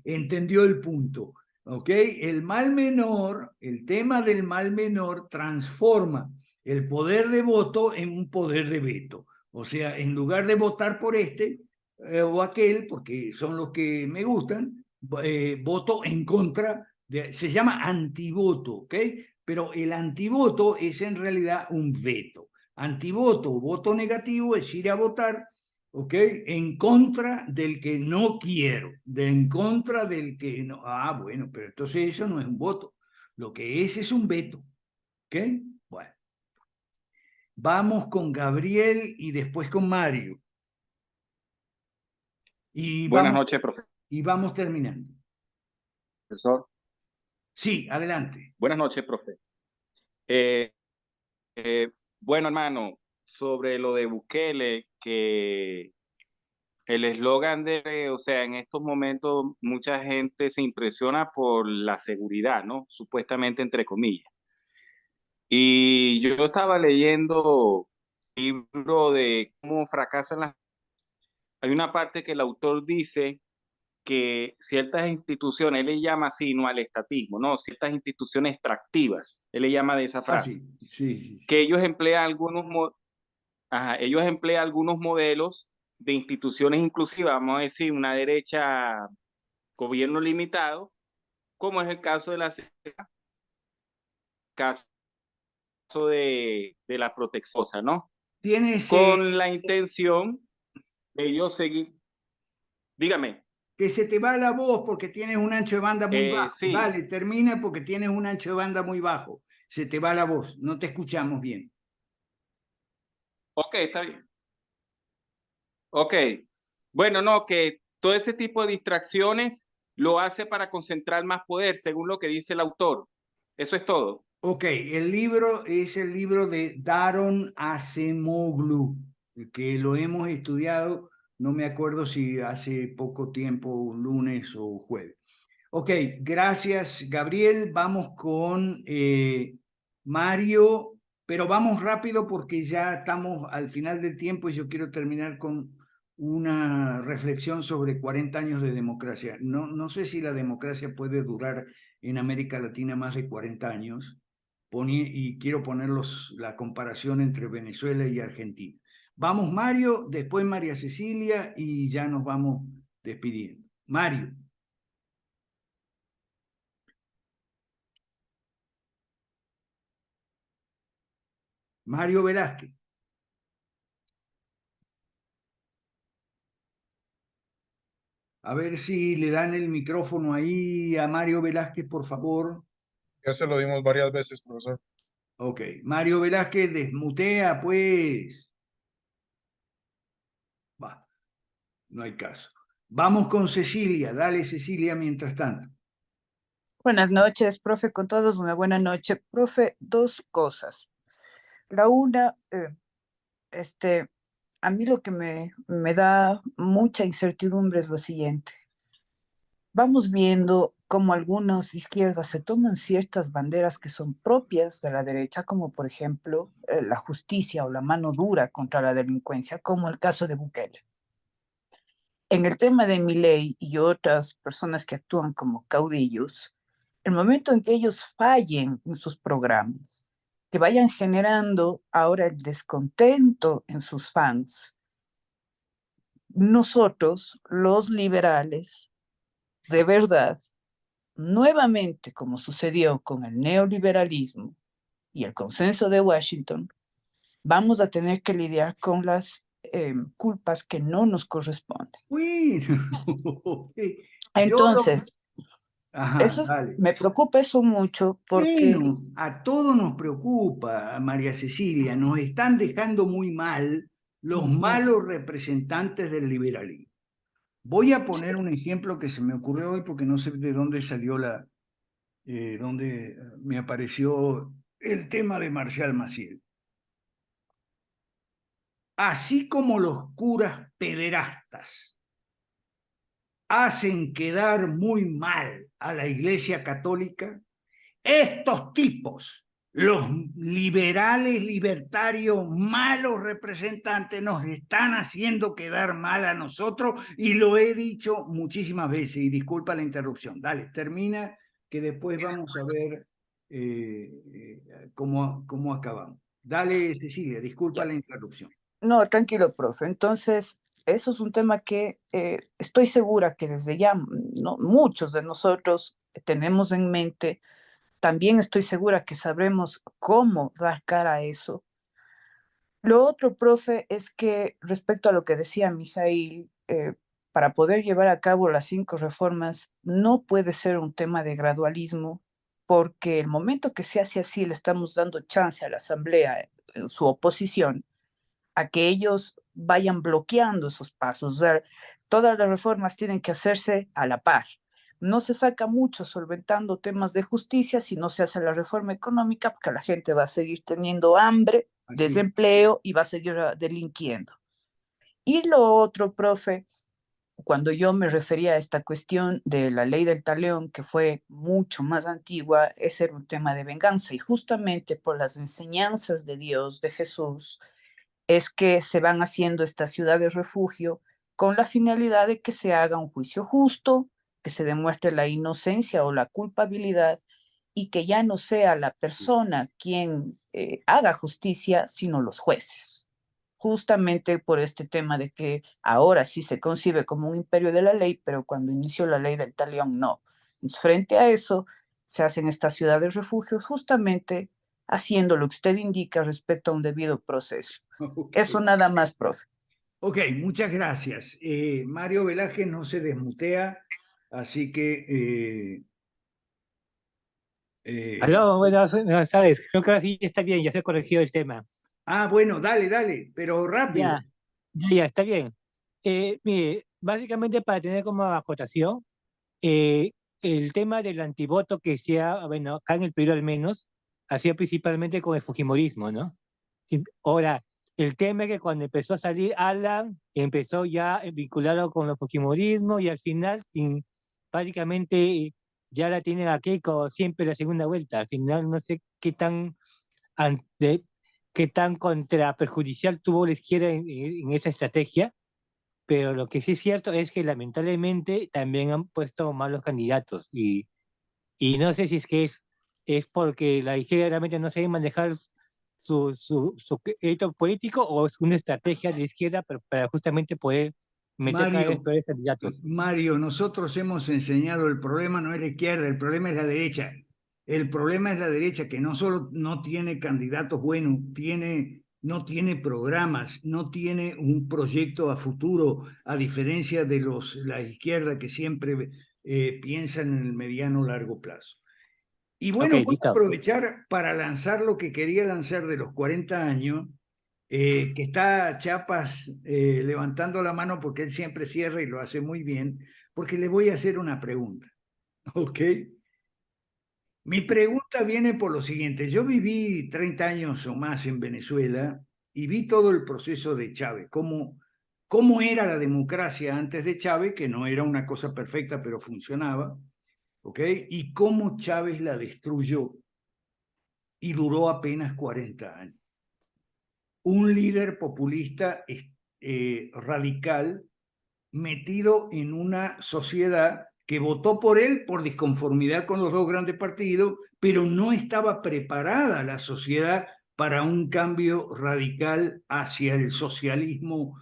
entendió el punto. ¿Ok? El mal menor, el tema del mal menor transforma el poder de voto en un poder de veto. O sea, en lugar de votar por este o aquel, porque son los que me gustan, voto en contra, se llama antivoto, ¿ok? Pero el antivoto es en realidad un veto. Antivoto, voto negativo, es ir a votar, ¿ok? En contra del que no quiero, en contra del que no. Ah, bueno, pero entonces eso no es un voto. Lo que es un veto, ¿ok? Bueno. Vamos con Gabriel y después con Mario. Buenas noches, profesor. Y vamos terminando. Sí, adelante. Buenas noches, profe. Bueno, hermano, sobre lo de Bukele, que el eslogan de, o sea, en estos momentos mucha gente se impresiona por la seguridad, ¿no? Supuestamente, entre comillas. Y yo estaba leyendo un libro de cómo fracasan las... Hay una parte que el autor dice que ciertas instituciones, él le llama así, no al estatismo, no, ciertas instituciones extractivas, él le llama de esa frase, sí. que ellos emplean ellos emplean algunos modelos de instituciones inclusivas, vamos a decir, una derecha, gobierno limitado, como es el caso de caso de la protexosa, ¿no? Tienes Con la intención de ellos seguir, dígame. que se te va la voz porque tienes un ancho de banda muy bajo. Sí. Vale, termina porque tienes un ancho de banda muy bajo. Se te va la voz, no te escuchamos bien. Ok, está bien. Ok. Bueno, no, que todo ese tipo de distracciones lo hace para concentrar más poder, según lo que dice el autor. Eso es todo. Ok, el libro es el libro de Daron Acemoglu, que lo hemos estudiado, no me acuerdo si hace poco tiempo, lunes o jueves. Ok, gracias Gabriel. Vamos con Mario, pero vamos rápido porque ya estamos al final del tiempo y yo quiero terminar con una reflexión sobre 40 años de democracia. No sé si la democracia puede durar en América Latina más de 40 años y quiero poner la comparación entre Venezuela y Argentina. Vamos Mario, después María Cecilia y ya nos vamos despidiendo. Mario. Mario Velázquez. A ver si le dan el micrófono ahí a Mario Velázquez, por favor. Ya se lo dimos varias veces, profesor. Ok, Mario Velázquez, desmutea, pues. Va, no hay caso. Vamos con Cecilia. Dale, Cecilia, mientras tanto. Buenas noches, profe, con todos una buena noche. Profe, dos cosas. La una, a mí lo que me da mucha incertidumbre es lo siguiente. Vamos viendo cómo algunas izquierdas se toman ciertas banderas que son propias de la derecha, como por ejemplo la justicia o la mano dura contra la delincuencia, como el caso de Bukele. En el tema de Milei y otras personas que actúan como caudillos, el momento en que ellos fallen en sus programas, que vayan generando ahora el descontento en sus fans, nosotros, los liberales, de verdad, nuevamente, como sucedió con el neoliberalismo y el consenso de Washington, vamos a tener que lidiar con las culpas que no nos corresponden. Bueno, Entonces, Ajá, eso dale. me preocupa eso mucho porque... Bueno, a todos nos preocupa, María Cecilia, nos están dejando muy mal los malos representantes del liberalismo. Voy a poner un ejemplo que se me ocurrió hoy porque no sé de dónde salió dónde me apareció el tema de Marcial Maciel. Así como los curas pederastas hacen quedar muy mal a la Iglesia Católica, estos tipos, los liberales, libertarios, malos representantes, nos están haciendo quedar mal a nosotros y lo he dicho muchísimas veces y disculpa la interrupción. Dale, termina que después vamos a ver cómo acabamos. Dale, Cecilia, disculpa la interrupción. No, tranquilo, profe. Entonces, eso es un tema que estoy segura que desde ya no, muchos de nosotros tenemos en mente. También estoy segura que sabremos cómo dar cara a eso. Lo otro, profe, es que respecto a lo que decía Mijail, para poder llevar a cabo las 5 reformas, no puede ser un tema de gradualismo, porque el momento que se hace así, le estamos dando chance a la Asamblea, su oposición, a que ellos vayan bloqueando esos pasos. O sea, todas las reformas tienen que hacerse a la par. No se saca mucho solventando temas de justicia si no se hace la reforma económica, porque la gente va a seguir teniendo hambre, desempleo y va a seguir delinquiendo. Y lo otro, profe, cuando yo me refería a esta cuestión de la ley del talión, que fue mucho más antigua, ese era un tema de venganza y justamente por las enseñanzas de Dios, de Jesús, es que se van haciendo estas ciudades refugio con la finalidad de que se haga un juicio justo, que se demuestre la inocencia o la culpabilidad y que ya no sea la persona quien haga justicia, sino los jueces. Justamente por este tema de que ahora sí se concibe como un imperio de la ley, pero cuando inició la ley del talión no. Entonces, frente a eso, se hacen estas ciudades refugio justamente haciendo lo que usted indica respecto a un debido proceso. Okay. Eso nada más, profe. Ok, muchas gracias. Mario Velázquez no se desmutea, así que... Aló, buenas tardes. Creo que ahora sí está bien, ya se ha corregido el tema. bueno, dale, pero rápido. Ya, está bien. Mire, básicamente para tener como acotación, el tema del antivoto que bueno, acá en el Perú al menos, hacía principalmente con el fujimorismo, ¿no? Ahora, el tema es que cuando empezó a salir Alan, empezó ya a vincularlo con el fujimorismo y al final, básicamente, ya la tienen a Keiko siempre la segunda vuelta. Al final, no sé qué tan contraperjudicial tuvo la izquierda en esa estrategia, pero lo que sí es cierto es que lamentablemente también han puesto malos candidatos y no sé si es que es porque la izquierda realmente no sabe manejar su crédito político o es una estrategia de izquierda para justamente poder meter cada vez peores candidatos. Mario, nosotros hemos enseñado el problema no es la izquierda, el problema es la derecha. El problema es la derecha que no solo no tiene candidatos buenos, no tiene programas, no tiene un proyecto a futuro, a diferencia de la izquierda que siempre piensan en el mediano largo plazo. Y bueno, voy a aprovechar para lanzar lo que quería lanzar de los 40 años, que está Chiapas levantando la mano porque él siempre cierra y lo hace muy bien, porque le voy a hacer una pregunta, ¿ok? Mi pregunta viene por lo siguiente. Yo viví 30 años o más en Venezuela y vi todo el proceso de Chávez, cómo era la democracia antes de Chávez, que no era una cosa perfecta, pero funcionaba, ¿ok? Y cómo Chávez la destruyó y duró apenas 40 años. Un líder populista radical metido en una sociedad que votó por él por disconformidad con los dos grandes partidos, pero no estaba preparada la sociedad para un cambio radical hacia el socialismo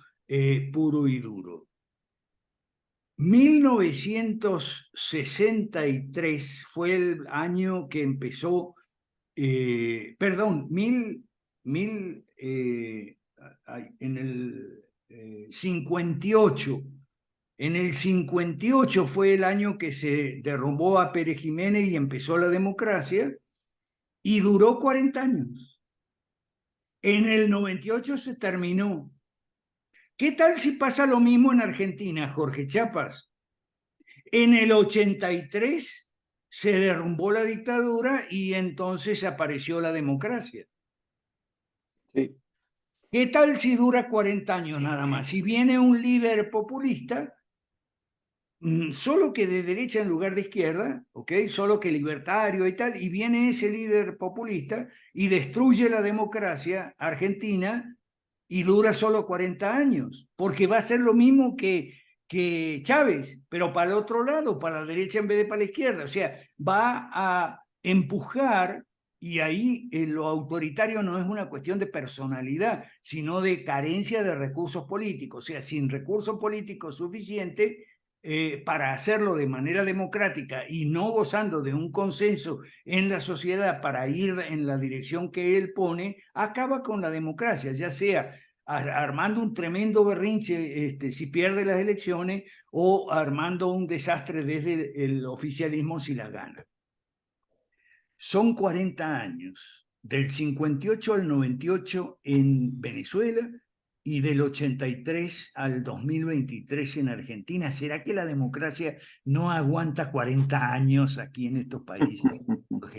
puro y duro. 1963 fue el año que empezó, en el 58. En el 58 fue el año que se derrumbó a Pérez Jiménez y empezó la democracia, y duró 40 años. En el 98 se terminó. ¿Qué tal si pasa lo mismo en Argentina, Jorge Chiapas? En el 83 se derrumbó la dictadura y entonces apareció la democracia. Sí. ¿Qué tal si dura 40 años nada más? Si viene un líder populista, solo que de derecha en lugar de izquierda, ¿ok? Solo que libertario y tal, y viene ese líder populista y destruye la democracia argentina y dura solo 40 años, porque va a ser lo mismo que Chávez, pero para el otro lado, para la derecha en vez de para la izquierda. O sea, va a empujar Y ahí lo autoritario no es una cuestión de personalidad, sino de carencia de recursos políticos. O sea, sin recursos políticos suficientes para hacerlo de manera democrática y no gozando de un consenso en la sociedad para ir en la dirección que él pone, acaba con la democracia, ya sea armando un tremendo berrinche si pierde las elecciones o armando un desastre desde el oficialismo si la gana. Son 40 años, del 58 al 98 en Venezuela y del 83 al 2023 en Argentina. ¿Será que la democracia no aguanta 40 años aquí en estos países?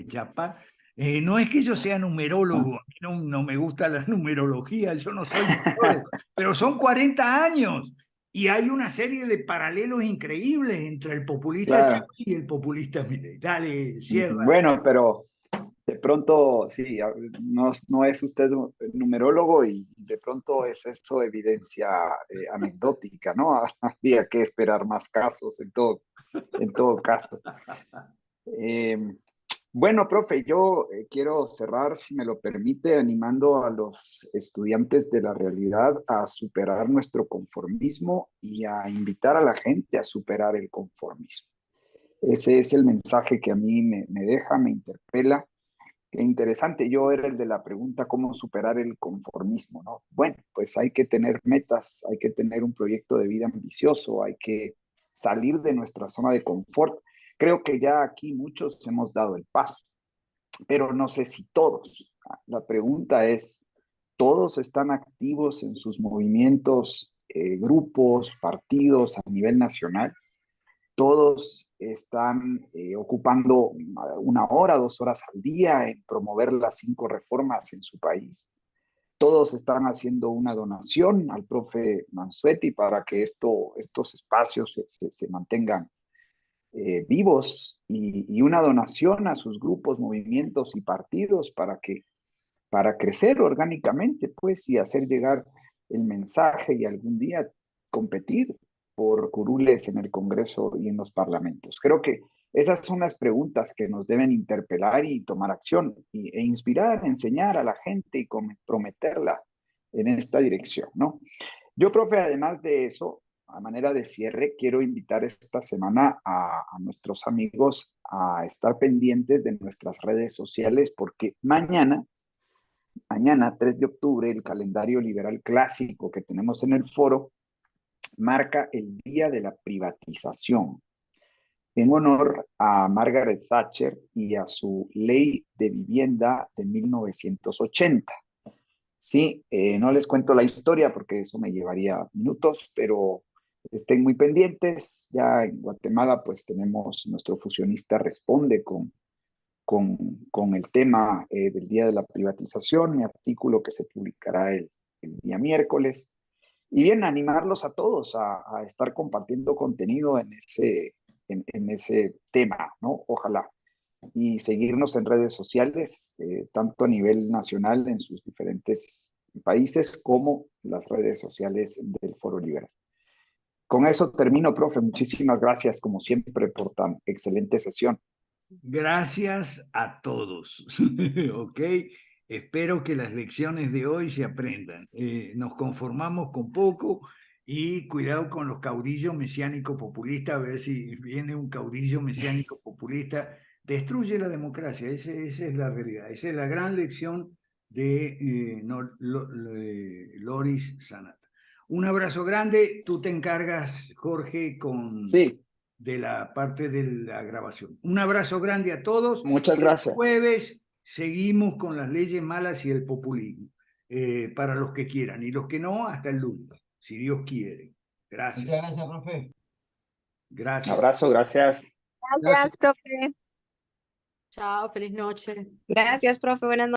Chapa. No es que yo sea numerólogo, a mí no me gusta la numerología, yo no soy numerólogo, pero son 40 años y hay una serie de paralelos increíbles entre el populista Claro. y el populista Milei. Dale, cierra. Bueno, pero de pronto, sí, no es usted numerólogo y de pronto es eso evidencia anecdótica, ¿no? Habría que esperar más casos en todo caso. Bueno, profe, yo quiero cerrar, si me lo permite, animando a los estudiantes de la realidad a superar nuestro conformismo y a invitar a la gente a superar el conformismo. Ese es el mensaje que a mí me deja, me interpela. Qué interesante, yo era el de la pregunta cómo superar el conformismo, ¿no? Bueno, pues hay que tener metas, hay que tener un proyecto de vida ambicioso, hay que salir de nuestra zona de confort. Creo que ya aquí muchos hemos dado el paso, pero no sé si todos. La pregunta es, ¿todos están activos en sus movimientos, grupos, partidos a nivel nacional? Todos están ocupando 1 hora, 2 horas al día en promover las 5 reformas en su país. Todos están haciendo una donación al profe Mansuetti para que estos espacios se mantengan vivos y una donación a sus grupos, movimientos y partidos para crecer orgánicamente, pues, y hacer llegar el mensaje y algún día competir por curules en el Congreso y en los parlamentos. Creo que esas son las preguntas que nos deben interpelar y tomar acción e inspirar, enseñar a la gente y comprometerla en esta dirección, ¿no? Yo, profe, además de eso, a manera de cierre, quiero invitar esta semana a nuestros amigos a estar pendientes de nuestras redes sociales porque mañana, 3 de octubre, el calendario liberal clásico que tenemos en el foro marca el Día de la Privatización, en honor a Margaret Thatcher y a su ley de vivienda de 1980. Sí, no les cuento la historia porque eso me llevaría minutos, pero estén muy pendientes. Ya en Guatemala pues tenemos, nuestro fusionista responde con el tema del Día de la Privatización, mi artículo que se publicará el día miércoles. Y bien, animarlos a todos a estar compartiendo contenido en ese tema, ¿no? Ojalá. Y seguirnos en redes sociales, tanto a nivel nacional en sus diferentes países, como las redes sociales del Foro Liberal. Con eso termino, profe. Muchísimas gracias, como siempre, por tan excelente sesión. Gracias a todos. ¿Ok? Espero que las lecciones de hoy se aprendan. Nos conformamos con poco y cuidado con los caudillos mesiánicos populistas, a ver si viene un caudillo mesiánico populista, destruye la democracia. Esa es la realidad. Esa es la gran lección de Loris Sanata. Un abrazo grande. Tú te encargas, Jorge, de la parte de la grabación. Un abrazo grande a todos. Muchas gracias. El jueves seguimos con las leyes malas y el populismo, para los que quieran, y los que no, hasta el lunes, si Dios quiere. Gracias. Muchas gracias, profe. Gracias. Un abrazo, gracias. Gracias, profe. Chao, feliz noche. Gracias, profe. Buenas noches.